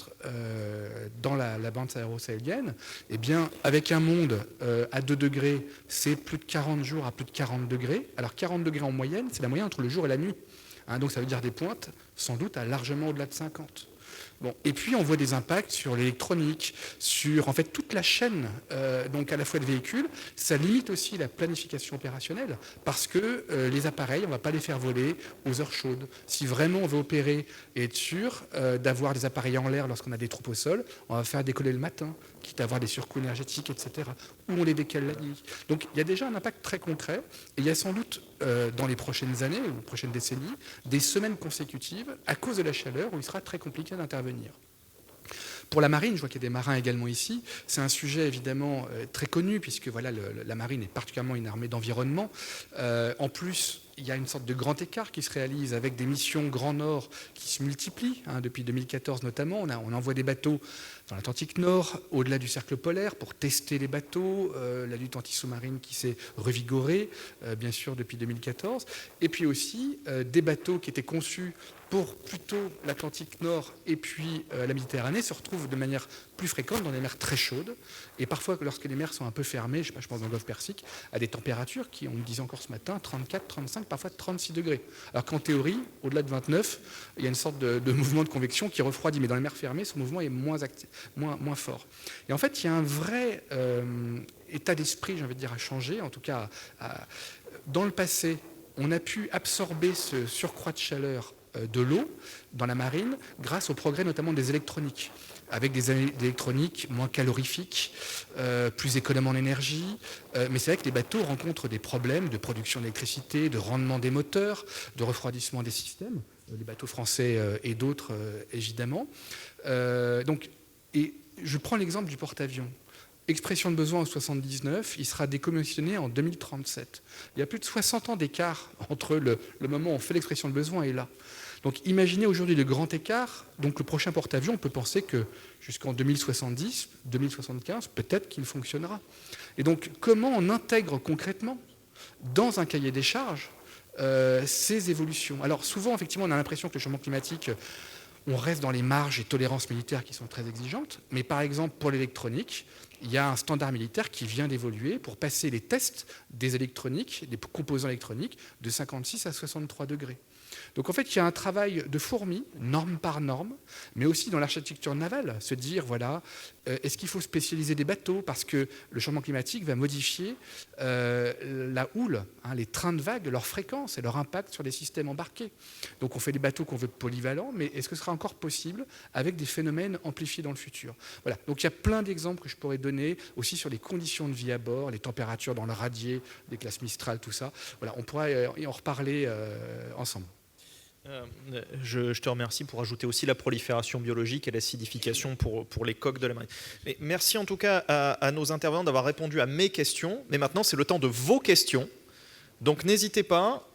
dans la bande sahéro-sahélienne, eh bien, avec un monde à 2 degrés, c'est plus de 40 jours à plus de 40 degrés. Alors 40 degrés en moyenne, c'est la moyenne entre le jour et la nuit. Hein, donc ça veut dire des pointes, sans doute, à largement au-delà de 50. Bon, et puis on voit des impacts sur l'électronique, sur en fait toute la chaîne, donc à la fois de véhicules. Ça limite aussi la planification opérationnelle parce que les appareils, on ne va pas les faire voler aux heures chaudes. Si vraiment on veut opérer et être sûr d'avoir des appareils en l'air lorsqu'on a des troupes au sol, on va faire décoller le matin, quitte à avoir des surcoûts énergétiques, etc. Ou on les décale la nuit. Donc il y a déjà un impact très concret et il y a sans doute dans les prochaines années ou prochaines décennies des semaines consécutives à cause de la chaleur où il sera très compliqué d'intervenir. Pour la marine, je vois qu'il y a des marins également ici, c'est un sujet évidemment très connu puisque voilà, la marine est particulièrement une armée d'environnement. En plus, il y a une sorte de grand écart qui se réalise avec des missions Grand Nord qui se multiplient, hein, depuis 2014 notamment. On envoie des bateaux dans l'Atlantique Nord, au-delà du cercle polaire, pour tester les bateaux, la lutte anti-sous-marine qui s'est revigorée, bien sûr, depuis 2014. Et puis aussi des bateaux qui étaient conçus pour plutôt l'Atlantique Nord et puis la Méditerranée se retrouvent de manière plus fréquente dans des mers très chaudes. Et parfois, lorsque les mers sont un peu fermées, je pense dans le Golfe Persique, à des températures qui, on me disait encore ce matin, 34, 35, parfois 36 degrés. Alors qu'en théorie, au-delà de 29, il y a une sorte de mouvement de convection qui refroidit. Mais dans les mers fermées, ce mouvement est moins fort. Et en fait, il y a un vrai état d'esprit, j'ai envie de dire, à changer. En tout cas, dans le passé, on a pu absorber ce surcroît de chaleur de l'eau dans la marine grâce au progrès notamment des électroniques, avec des électroniques moins calorifiques, plus économes en énergie. Mais c'est vrai que les bateaux rencontrent des problèmes de production d'électricité, de rendement des moteurs, de refroidissement des systèmes, les bateaux français et d'autres évidemment. Et je prends l'exemple du porte-avions. Expression de besoin en 1979, il sera décommissionné en 2037. Il y a plus de 60 ans d'écart entre le moment où on fait l'expression de besoin et là. Donc imaginez aujourd'hui le grand écart. Donc le prochain porte-avions, on peut penser que jusqu'en 2070, 2075, peut-être qu'il fonctionnera. Et donc comment on intègre concrètement dans un cahier des charges ces évolutions? Alors souvent, effectivement, on a l'impression que le changement climatique, on reste dans les marges et tolérances militaires qui sont très exigeantes. Mais par exemple, pour l'électronique, il y a un standard militaire qui vient d'évoluer pour passer les tests des électroniques, des composants électroniques, de 56 à 63 degrés. Donc en fait, il y a un travail de fourmi, norme par norme, mais aussi dans l'architecture navale, se dire, voilà, est-ce qu'il faut spécialiser des bateaux? Parce que le changement climatique va modifier la houle, hein, les trains de vagues, leur fréquence et leur impact sur les systèmes embarqués. Donc on fait des bateaux qu'on veut polyvalents, mais est-ce que ce sera encore possible avec des phénomènes amplifiés dans le futur? Voilà. Donc il y a plein d'exemples que je pourrais donner aussi sur les conditions de vie à bord, les températures dans le radier, des classes Mistral, tout ça. Voilà, on pourra en reparler ensemble. Je te remercie pour ajouter aussi la prolifération biologique et l'acidification pour les coques de la marine. Mais merci en tout cas à nos intervenants d'avoir répondu à mes questions. Mais maintenant, c'est le temps de vos questions. Donc n'hésitez pas,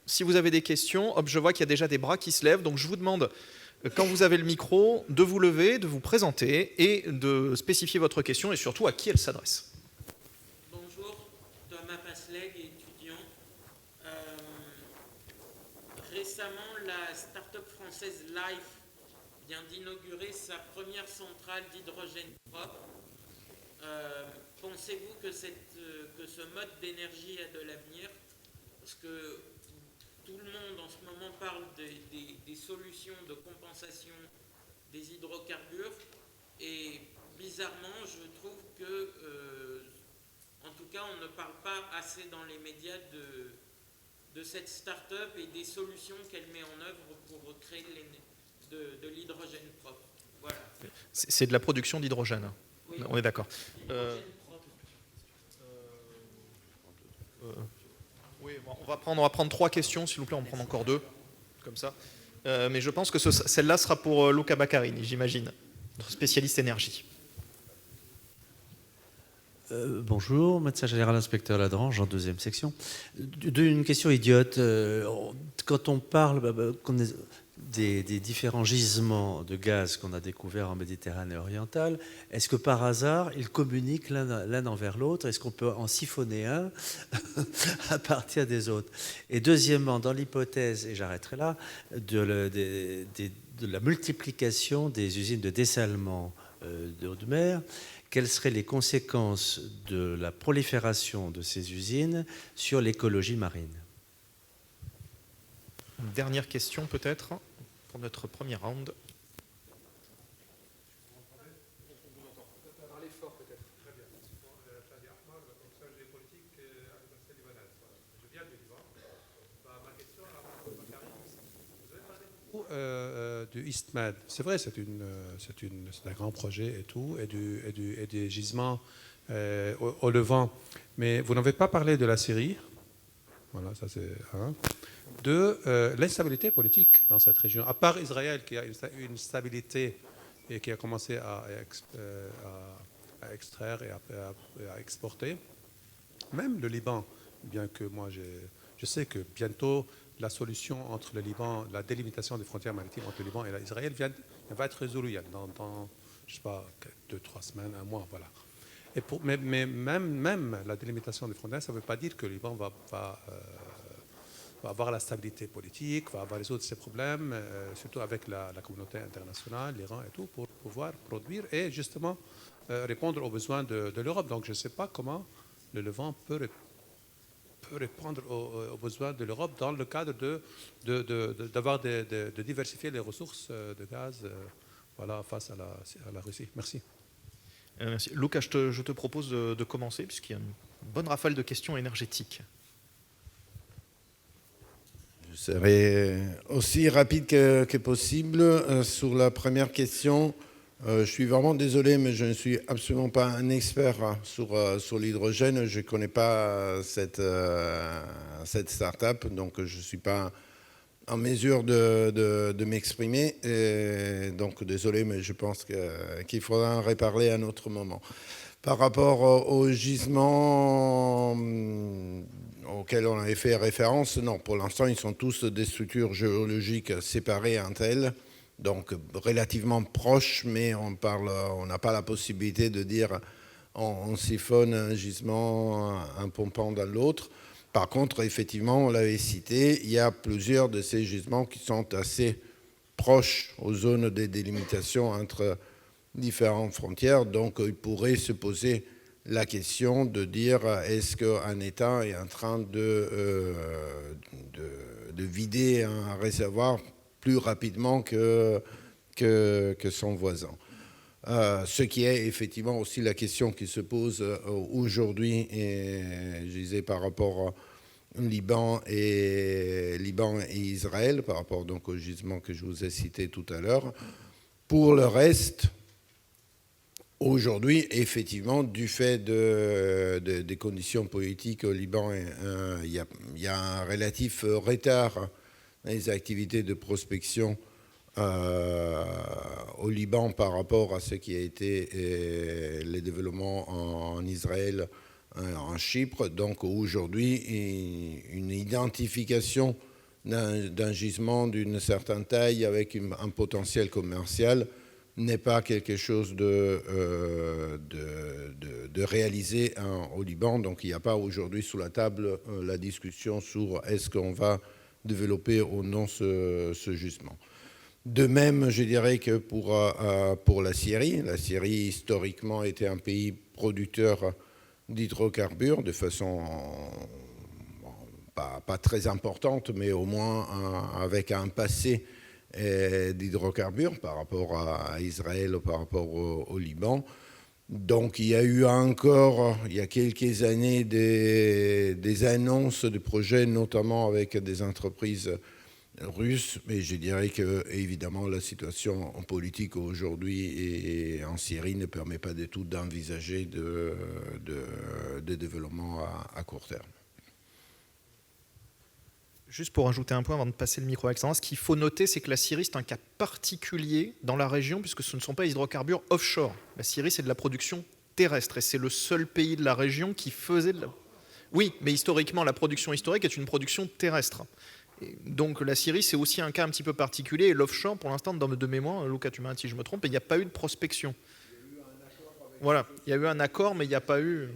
si vous avez des questions. Hop, je vois qu'il y a déjà des bras qui se lèvent. Donc je vous demande, quand vous avez le micro, de vous lever, de vous présenter et de spécifier votre question et surtout à qui elle s'adresse. Bonjour, Thomas Pasleg, étudiant. Récemment, la start-up française Life vient d'inaugurer sa première centrale d'hydrogène propre. Pensez-vous que ce mode d'énergie a de l'avenir? Parce que tout le monde en ce moment parle des solutions de compensation des hydrocarbures et bizarrement, je trouve que, en tout cas, on ne parle pas assez dans les médias de cette start-up et des solutions qu'elle met en œuvre pour créer de l'hydrogène propre. Voilà. C'est de la production d'hydrogène. Oui. On est d'accord. Oui, on va prendre 3 questions, s'il vous plaît. On va prendre encore 2, comme ça. Mais je pense que celle-là sera pour Luca Baccarini, j'imagine, notre spécialiste énergie. Bonjour, médecin général inspecteur Ladrange, en 2e section. Une question idiote. Quand on parle des différents gisements de gaz qu'on a découverts en Méditerranée orientale, est-ce que par hasard, ils communiquent l'un envers l'autre? Est-ce qu'on peut en siphonner un à partir des autres? Et deuxièmement, dans l'hypothèse, et j'arrêterai là, de la multiplication des usines de dessalement d'eau de mer, quelles seraient les conséquences de la prolifération de ces usines sur l'écologie marine? Une dernière question peut-être pour notre premier round. Du EastMed. C'est vrai, c'est un grand projet et tout, et des gisements au Levant. Mais vous n'avez pas parlé de la Syrie. Voilà, ça c'est un. De l'instabilité politique dans cette région. À part Israël qui a une stabilité et qui a commencé à extraire et à exporter, même le Liban, bien que moi je sais que bientôt la solution entre le Liban, la délimitation des frontières maritimes entre le Liban et Israël va être résolue dans je sais pas, 2-3 semaines, 1 mois, voilà. Mais même la délimitation des frontières, ça ne veut pas dire que le Liban va avoir la stabilité politique, va résoudre ses problèmes, surtout avec la communauté internationale, l'Iran et tout, pour pouvoir produire et justement répondre aux besoins de l'Europe. Donc je ne sais pas comment le Levant peut répondre aux besoins de l'Europe dans le cadre de diversifier les ressources de gaz voilà, face à la Russie. Merci. Merci. Luca, je te propose de commencer, puisqu'il y a une bonne rafale de questions énergétiques. Je serai aussi rapide que possible. Sur la première question, je suis vraiment désolé, mais je ne suis absolument pas un expert sur l'hydrogène. Je ne connais pas cette start-up, donc je ne suis pas en mesure de m'exprimer. Et donc désolé, mais je pense qu'il faudra en reparler à un autre moment. Par rapport aux gisements auxquels on avait fait référence, non, pour l'instant, ils sont tous des structures géologiques séparées entre elles, donc relativement proches, mais on n'a pas la possibilité de dire on siphonne un gisement, un pompant dans l'autre. Par contre, effectivement, on l'avait cité, il y a plusieurs de ces gisements qui sont assez proches aux zones de délimitation entre différentes frontières, donc il pourrait se poser la question de dire est-ce qu'un État est en train de vider un réservoir plus rapidement que son voisin. Ce qui est effectivement aussi la question qui se pose aujourd'hui, et je disais par rapport au Liban et Israël, par rapport donc au gisement que je vous ai cité tout à l'heure. Pour le reste, aujourd'hui, effectivement, du fait des conditions politiques au Liban, il y a un relatif retard les activités de prospection au Liban par rapport à ce qui a été les développements en Israël, en Chypre. Donc aujourd'hui, une identification d'un gisement d'une certaine taille avec un potentiel commercial n'est pas quelque chose de réalisé au Liban. Donc il n'y a pas aujourd'hui sous la table la discussion sur est-ce qu'on va développer ou non ce gisement. De même, je dirais que pour la Syrie historiquement était un pays producteur d'hydrocarbures de façon pas très importante, mais au moins avec un passé d'hydrocarbures par rapport à Israël ou par rapport au Liban. Donc il y a eu encore, il y a quelques années, des annonces de projets, notamment avec des entreprises russes, mais je dirais que évidemment la situation politique aujourd'hui et en Syrie ne permet pas du tout d'envisager de développement à court terme. Juste pour ajouter un point avant de passer le micro à Alexandra, ce qu'il faut noter, c'est que la Syrie, c'est un cas particulier dans la région, puisque ce ne sont pas les hydrocarbures offshore. La Syrie, c'est de la production terrestre, et c'est le seul pays de la région qui faisait de la... Oui, mais historiquement, la production historique est une production terrestre. Et donc la Syrie, c'est aussi un cas un petit peu particulier, et l'offshore, pour l'instant, de mémoire, Lucas, tu m'arrêtes si je me trompe, il n'y a pas eu de prospection. Voilà, il y a eu un accord, mais il n'y a pas eu...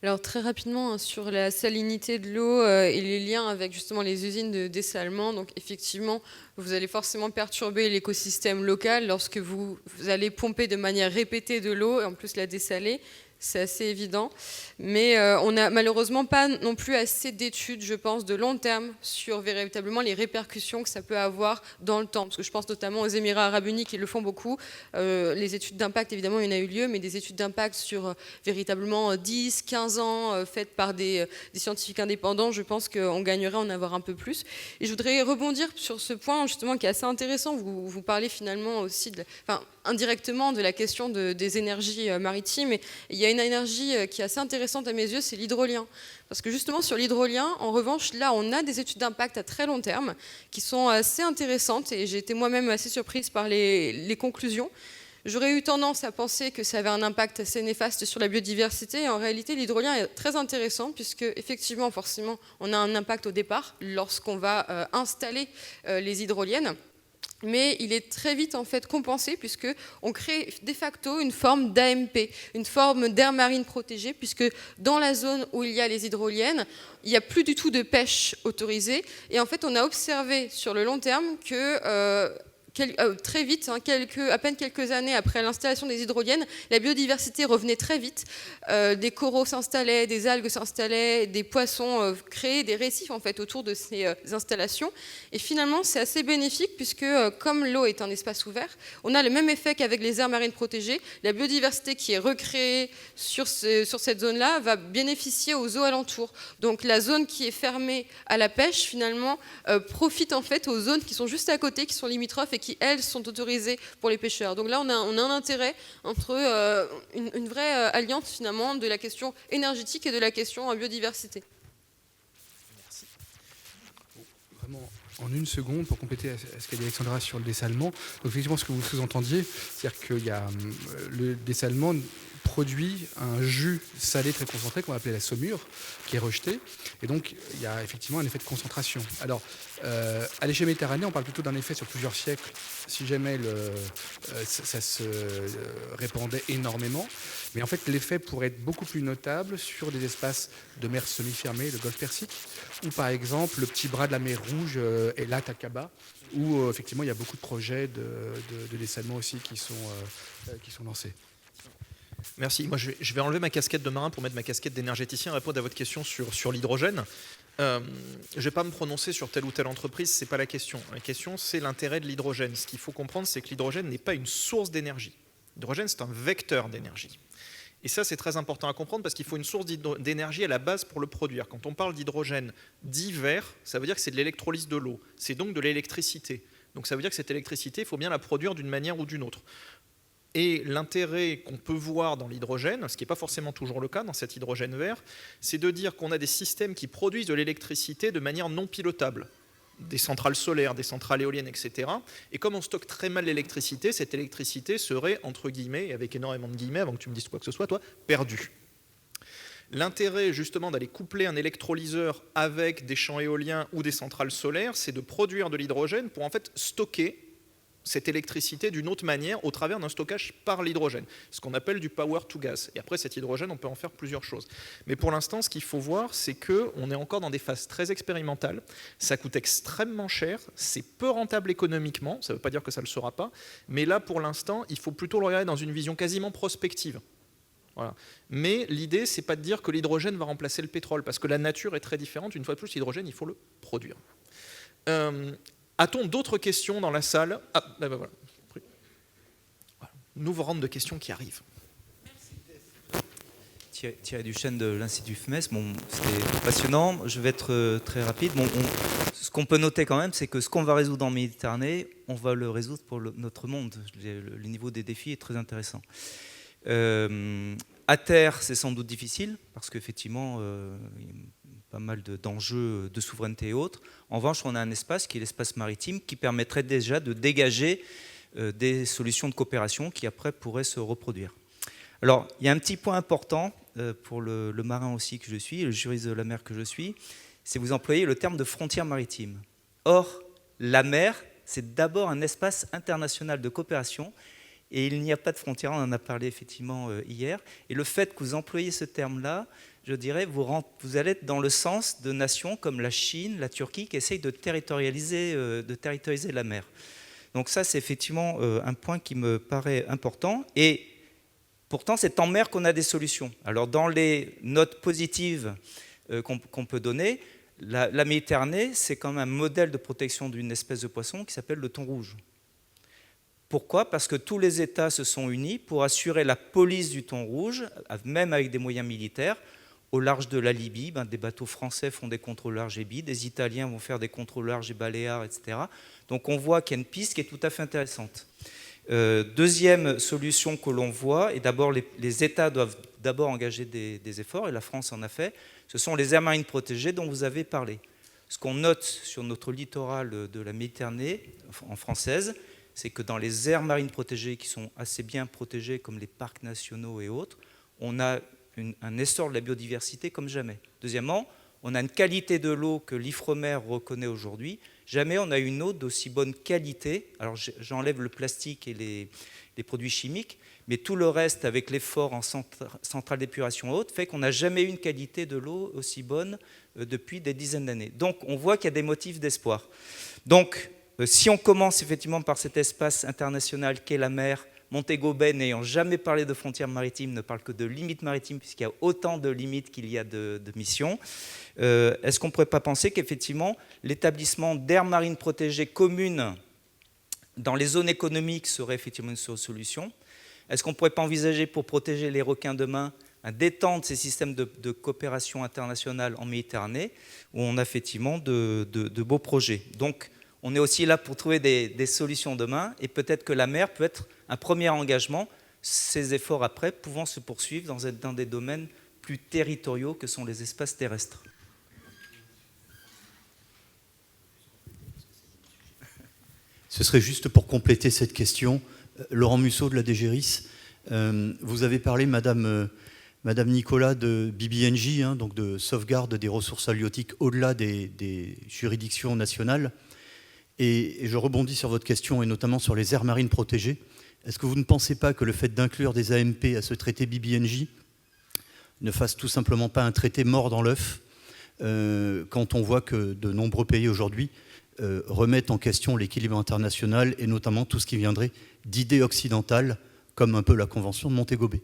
Alors très rapidement sur la salinité de l'eau et les liens avec justement les usines de dessalement. Donc effectivement, vous allez forcément perturber l'écosystème local lorsque vous allez pomper de manière répétée de l'eau et en plus la dessaler. C'est assez évident. Mais on n'a malheureusement pas non plus assez d'études, je pense, de long terme sur véritablement les répercussions que ça peut avoir dans le temps. Parce que je pense notamment aux Émirats arabes unis qui le font beaucoup. Les études d'impact, évidemment, il y en a eu lieu, mais des études d'impact sur véritablement 10, 15 ans faites par des scientifiques indépendants, je pense qu'on gagnerait à en avoir un peu plus. Et je voudrais rebondir sur ce point, justement, qui est assez intéressant. Vous parlez finalement aussi, indirectement, de la question des énergies maritimes. Et il y a une énergie qui est assez intéressante à mes yeux, c'est l'hydrolien. Parce que justement sur l'hydrolien, en revanche, là on a des études d'impact à très long terme qui sont assez intéressantes et j'ai été moi-même assez surprise par les conclusions. J'aurais eu tendance à penser que ça avait un impact assez néfaste sur la biodiversité. Et en réalité, l'hydrolien est très intéressant puisque effectivement, forcément, on a un impact au départ lorsqu'on va installer les hydroliennes. Mais il est très vite en fait compensé puisqu'on crée de facto une forme d'AMP, une forme d'aire marine protégée, puisque dans la zone où il y a les hydroliennes, il n'y a plus du tout de pêche autorisée. Et en fait, on a observé sur le long terme que très vite, à peine quelques années après l'installation des hydroliennes, la biodiversité revenait très vite. Des coraux s'installaient, des algues s'installaient, des poissons créaient des récifs en fait autour de ces installations. Et finalement, c'est assez bénéfique puisque comme l'eau est un espace ouvert, on a le même effet qu'avec les aires marines protégées. La biodiversité qui est recréée sur cette zone-là va bénéficier aux eaux alentours. Donc la zone qui est fermée à la pêche, finalement, profite en fait aux zones qui sont juste à côté, qui sont limitrophes et qui, elles, sont autorisées pour les pêcheurs. Donc là, on a un intérêt entre une vraie alliance, finalement, de la question énergétique et de la question biodiversité. Merci. Vraiment, en une seconde, pour compléter ce qu'a dit Alexandra sur le dessalement, donc effectivement, ce que vous sous-entendiez, c'est-à-dire qu'il y a le dessalement produit un jus salé très concentré qu'on va appeler la saumure, qui est rejeté. Et donc, il y a effectivement un effet de concentration. Alors, à l'échelle méditerranéenne, on parle plutôt d'un effet sur plusieurs siècles, si jamais ça se répandait énormément. Mais en fait, l'effet pourrait être beaucoup plus notable sur des espaces de mer semi-fermée, le golfe Persique, ou par exemple le petit bras de la mer Rouge et l'Atacama, où effectivement il y a beaucoup de projets de dessalement aussi qui sont lancés. Merci. Moi, je vais enlever ma casquette de marin pour mettre ma casquette d'énergéticien et répondre à votre question sur l'hydrogène. Je ne vais pas me prononcer sur telle ou telle entreprise, ce n'est pas la question. La question, c'est l'intérêt de l'hydrogène. Ce qu'il faut comprendre, c'est que l'hydrogène n'est pas une source d'énergie. L'hydrogène, c'est un vecteur d'énergie. Et ça, c'est très important à comprendre parce qu'il faut une source d'énergie à la base pour le produire. Quand on parle d'hydrogène dit vert, ça veut dire que c'est de l'électrolyse de l'eau. C'est donc de l'électricité. Donc ça veut dire que cette électricité, il faut bien la produire d'une manière ou d'une autre. Et l'intérêt qu'on peut voir dans l'hydrogène, ce qui n'est pas forcément toujours le cas dans cet hydrogène vert, c'est de dire qu'on a des systèmes qui produisent de l'électricité de manière non pilotable. Des centrales solaires, des centrales éoliennes, etc. Et comme on stocke très mal l'électricité, cette électricité serait, entre guillemets, et avec énormément de guillemets, avant que tu me dises quoi que ce soit, toi, perdue. L'intérêt justement d'aller coupler un électrolyseur avec des champs éoliens ou des centrales solaires, c'est de produire de l'hydrogène pour en fait stocker cette électricité d'une autre manière au travers d'un stockage par l'hydrogène, ce qu'on appelle du power to gas. Et après, cet hydrogène, on peut en faire plusieurs choses. Mais pour l'instant, ce qu'il faut voir, c'est qu'on est encore dans des phases très expérimentales. Ça coûte extrêmement cher, c'est peu rentable économiquement, ça ne veut pas dire que ça ne le sera pas, mais là, pour l'instant, il faut plutôt le regarder dans une vision quasiment prospective. Voilà. Mais l'idée, c'est pas de dire que l'hydrogène va remplacer le pétrole, parce que la nature est très différente. Une fois de plus, l'hydrogène, il faut le produire. A-t-on d'autres questions dans la salle? Voilà. Nouveau round de questions qui arrive. Thierry Duchesne de l'Institut FMES. Bon, c'était passionnant. Je vais être très rapide. Bon, ce qu'on peut noter quand même, c'est que ce qu'on va résoudre en Méditerranée, on va le résoudre pour notre monde. Le niveau des défis est très intéressant. À terre, c'est sans doute difficile, parce qu'effectivement, il y a pas mal d'enjeux de souveraineté et autres. En revanche, on a un espace qui est l'espace maritime, qui permettrait déjà de dégager des solutions de coopération qui après pourraient se reproduire. Alors, il y a un petit point important pour le marin aussi que je suis, le juriste de la mer que je suis, c'est vous employez le terme de frontière maritime. Or, la mer, c'est d'abord un espace international de coopération. Et il n'y a pas de frontières, on en a parlé effectivement hier. Et le fait que vous employiez ce terme-là, je dirais, vous allez être dans le sens de nations comme la Chine, la Turquie, qui essayent de territorialiser la mer. Donc ça, c'est effectivement un point qui me paraît important. Et pourtant, c'est en mer qu'on a des solutions. Alors dans les notes positives qu'on peut donner, la Méditerranée, c'est quand même un modèle de protection d'une espèce de poisson qui s'appelle le thon rouge. Pourquoi? Parce que tous les États se sont unis pour assurer la police du thon rouge, même avec des moyens militaires. Au large de la Libye, des bateaux français font des contrôles larges et billes, des Italiens vont faire des contrôles larges et baléares, etc. Donc on voit qu'il y a une piste qui est tout à fait intéressante. Deuxième solution que l'on voit, et d'abord les États doivent d'abord engager des efforts, et la France en a fait, ce sont les aires marines protégées dont vous avez parlé. Ce qu'on note sur notre littoral de la Méditerranée, en française, c'est que dans les aires marines protégées qui sont assez bien protégées, comme les parcs nationaux et autres, on a un essor de la biodiversité comme jamais. Deuxièmement, on a une qualité de l'eau que l'IFREMER reconnaît aujourd'hui. Jamais on a une eau d'aussi bonne qualité. Alors j'enlève le plastique et les produits chimiques, mais tout le reste, avec l'effort en centrale d'épuration haute, fait qu'on n'a jamais eu une qualité de l'eau aussi bonne depuis des dizaines d'années. Donc on voit qu'il y a des motifs d'espoir. Donc, si on commence effectivement par cet espace international qu'est la mer, Montego Bay, n'ayant jamais parlé de frontières maritimes, ne parle que de limites maritimes, puisqu'il y a autant de limites qu'il y a de missions, est-ce qu'on ne pourrait pas penser qu'effectivement, l'établissement d'aires marines protégées communes dans les zones économiques serait effectivement une solution? Est-ce qu'on ne pourrait pas envisager, pour protéger les requins demain, d'étendre ces systèmes de coopération internationale en Méditerranée, où on a effectivement de beaux projets? Donc, on est aussi là pour trouver des solutions demain, et peut-être que la mer peut être un premier engagement, ces efforts après pouvant se poursuivre dans des domaines plus territoriaux que sont les espaces terrestres. Ce serait juste pour compléter cette question, Laurent Musso de la DGRIS, vous avez parlé, Madame Nicolas, de BBNJ, donc de sauvegarde des ressources halieutiques au-delà des juridictions nationales. Et je rebondis sur votre question, et notamment sur les aires marines protégées. Est-ce que vous ne pensez pas que le fait d'inclure des AMP à ce traité BBNJ ne fasse tout simplement pas un traité mort dans l'œuf, quand on voit que de nombreux pays aujourd'hui remettent en question l'équilibre international, et notamment tout ce qui viendrait d'idées occidentales, comme un peu la Convention de Montego Bay?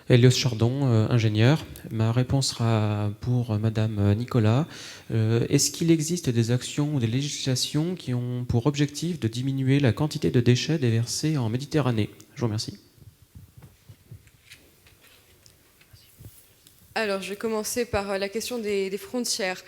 Elios Chardon, ingénieur. Ma réponse sera pour Madame Nicolas. Est-ce qu'il existe des actions ou des législations qui ont pour objectif de diminuer la quantité de déchets déversés en Méditerranée? Je vous remercie. Alors, je vais commencer par la question des frontières.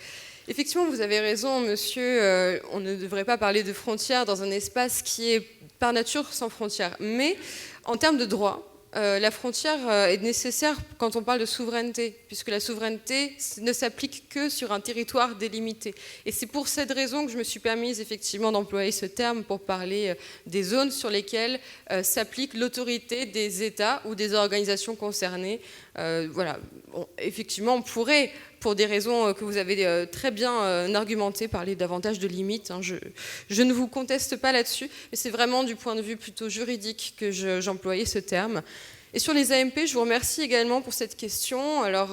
Effectivement, vous avez raison, monsieur. On ne devrait pas parler de frontières dans un espace qui est par nature sans frontières. Mais en termes de droit, la frontière est nécessaire quand on parle de souveraineté, puisque la souveraineté ne s'applique que sur un territoire délimité. Et c'est pour cette raison que je me suis permise effectivement d'employer ce terme pour parler des zones sur lesquelles s'applique l'autorité des États ou des organisations concernées. Voilà. Bon, effectivement, on pourrait, pour des raisons que vous avez très bien argumentées, parler davantage de limites. Hein. Je ne vous conteste pas là-dessus, mais c'est vraiment du point de vue plutôt juridique que j'employais ce terme. Et sur les AMP, je vous remercie également pour cette question. Alors,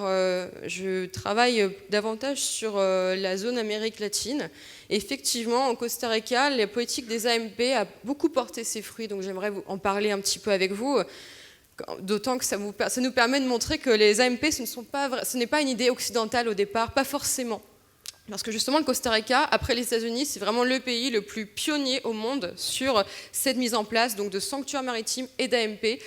je travaille davantage sur la zone Amérique latine. Et effectivement, au Costa Rica, la politique des AMP a beaucoup porté ses fruits, donc j'aimerais en parler un petit peu avec vous. D'autant que ça nous permet de montrer que les AMP, ce n'est pas une idée occidentale au départ, pas forcément. Parce que justement, le Costa Rica, après les États-Unis, c'est vraiment le pays le plus pionnier au monde sur cette mise en place donc, de sanctuaires maritimes et d'AMP.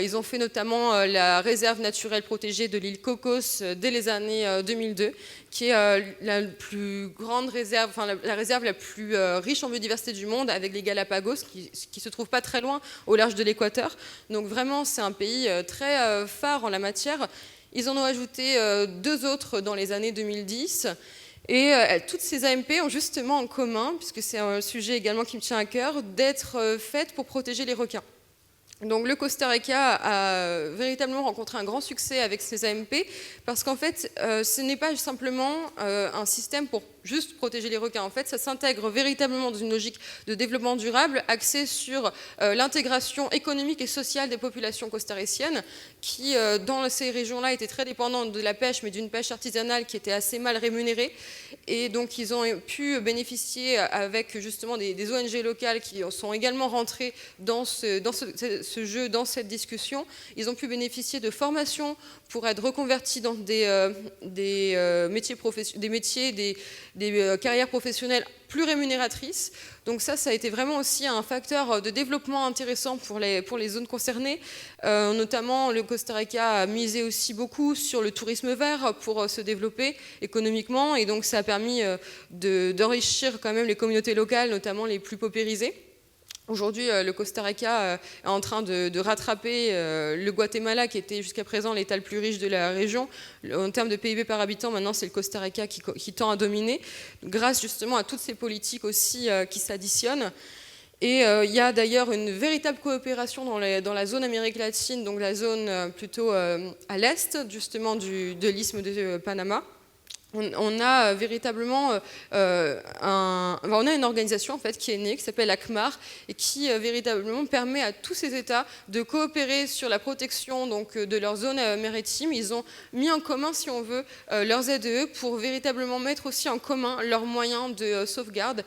Ils ont fait notamment la réserve naturelle protégée de l'île Cocos dès les années 2002, qui est la plus grande réserve, enfin la réserve la plus riche en biodiversité du monde, avec les Galapagos, qui se trouvent pas très loin au large de l'équateur. Donc vraiment, c'est un pays très phare en la matière. Ils en ont ajouté 2 autres dans les années 2010. Et toutes ces AMP ont justement en commun, puisque c'est un sujet également qui me tient à cœur, d'être faites pour protéger les requins. Donc le Costa Rica a véritablement rencontré un grand succès avec ces AMP, parce qu'en fait, ce n'est pas simplement un système pour juste protéger les requins. En fait, ça s'intègre véritablement dans une logique de développement durable axée sur l'intégration économique et sociale des populations costariciennes qui, dans ces régions-là, étaient très dépendantes de la pêche, mais d'une pêche artisanale qui était assez mal rémunérée. Et donc, ils ont pu bénéficier avec justement des ONG locales qui sont également rentrées dans ce jeu, dans cette discussion. Ils ont pu bénéficier de formations pour être reconvertis dans des carrières professionnelles plus rémunératrices. Donc ça a été vraiment aussi un facteur de développement intéressant pour les zones concernées. Notamment, le Costa Rica a misé aussi beaucoup sur le tourisme vert pour se développer économiquement. Et donc ça a permis d'enrichir quand même les communautés locales, notamment les plus paupérisées. Aujourd'hui, le Costa Rica est en train de rattraper le Guatemala, qui était jusqu'à présent l'État le plus riche de la région. En termes de PIB par habitant, maintenant, c'est le Costa Rica qui tend à dominer, grâce justement à toutes ces politiques aussi qui s'additionnent. Et il y a d'ailleurs une véritable coopération dans la zone Amérique latine, donc la zone plutôt à l'est, justement, de l'isthme de Panama. On a véritablement on a une organisation en fait qui est née, qui s'appelle ACMAR, et qui véritablement permet à tous ces États de coopérer sur la protection donc, de leur zone maritime. Ils ont mis en commun, si on veut, leurs ZEE pour véritablement mettre aussi en commun leurs moyens de sauvegarde.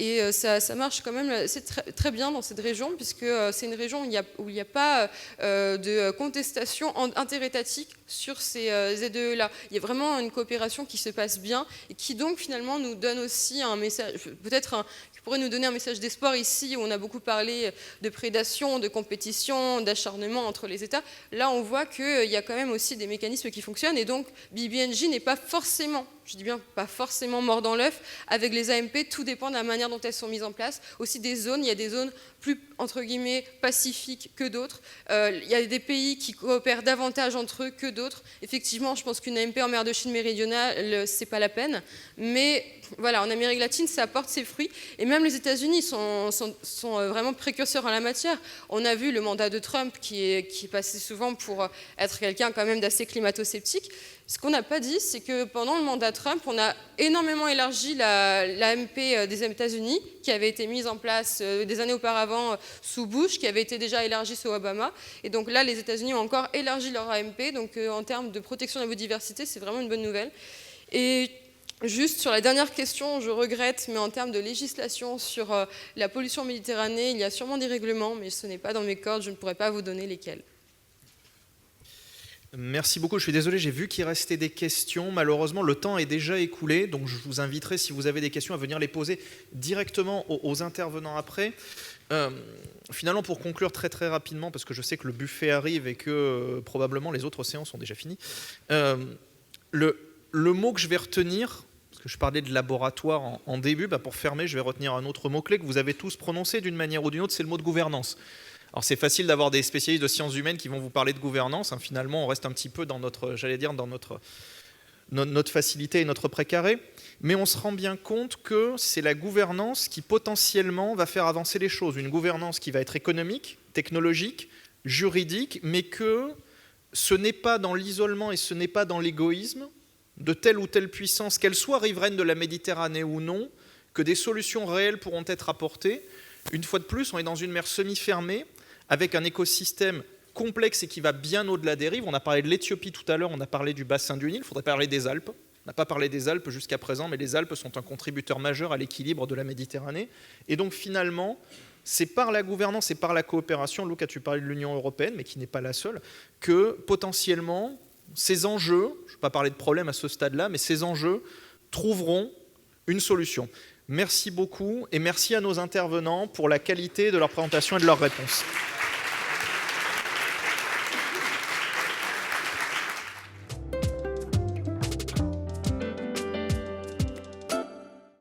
Et ça marche quand même très bien dans cette région, puisque c'est une région où il n'y a pas de contestation interétatique sur ces ZEE-là. Il y a vraiment une coopération qui se passe bien et qui donc finalement nous donne aussi un message, qui pourrait nous donner un message d'espoir ici, où on a beaucoup parlé de prédation, de compétition, d'acharnement entre les États. Là, on voit qu'il y a quand même aussi des mécanismes qui fonctionnent, et donc BBNJ n'est pas forcément, je dis bien pas forcément mort dans l'œuf. Avec les AMP, tout dépend de la manière dont elles sont mises en place. Aussi des zones, il y a des zones plus, entre guillemets, pacifiques que d'autres. Il y a des pays qui coopèrent davantage entre eux que d'autres. Effectivement, je pense qu'une AMP en mer de Chine méridionale, c'est pas la peine. Mais voilà, en Amérique latine, ça apporte ses fruits. Et même les États-Unis sont vraiment précurseurs en la matière. On a vu le mandat de Trump qui est passé souvent pour être quelqu'un quand même d'assez climato-sceptique. Ce qu'on n'a pas dit, c'est que pendant le mandat Trump, on a énormément élargi l'AMP des États-Unis, qui avait été mise en place des années auparavant sous Bush, qui avait été déjà élargie sous Obama. Et donc là, les États-Unis ont encore élargi leur AMP. Donc en termes de protection de la biodiversité, c'est vraiment une bonne nouvelle. Et juste sur la dernière question, je regrette, mais en termes de législation sur la pollution en Méditerranée, il y a sûrement des règlements, mais ce n'est pas dans mes cordes, je ne pourrais pas vous donner lesquels. Merci beaucoup, je suis désolé, j'ai vu qu'il restait des questions. Malheureusement, le temps est déjà écoulé, donc je vous inviterai, si vous avez des questions, à venir les poser directement aux intervenants après. Finalement, pour conclure très très rapidement, parce que je sais que le buffet arrive et que probablement les autres séances sont déjà finies, le mot que je vais retenir, parce que je parlais de laboratoire en début, pour fermer, je vais retenir un autre mot-clé que vous avez tous prononcé d'une manière ou d'une autre, c'est le mot de gouvernance. Alors c'est facile d'avoir des spécialistes de sciences humaines qui vont vous parler de gouvernance. Finalement, on reste un petit peu dans notre facilité et notre précaré. Mais on se rend bien compte que c'est la gouvernance qui potentiellement va faire avancer les choses. Une gouvernance qui va être économique, technologique, juridique, mais que ce n'est pas dans l'isolement et ce n'est pas dans l'égoïsme de telle ou telle puissance, qu'elle soit riveraine de la Méditerranée ou non, que des solutions réelles pourront être apportées. Une fois de plus, on est dans une mer semi-fermée, avec un écosystème complexe et qui va bien au-delà des rives. On a parlé de l'Éthiopie tout à l'heure, on a parlé du bassin du Nil, il faudrait parler des Alpes. On n'a pas parlé des Alpes jusqu'à présent, mais les Alpes sont un contributeur majeur à l'équilibre de la Méditerranée. Et donc finalement, c'est par la gouvernance et par la coopération, Luca, tu parlais de l'Union européenne, mais qui n'est pas la seule, que potentiellement, ces enjeux, je ne vais pas parler de problème à ce stade-là, mais ces enjeux trouveront une solution. Merci beaucoup et merci à nos intervenants pour la qualité de leur présentation et de leurs réponses.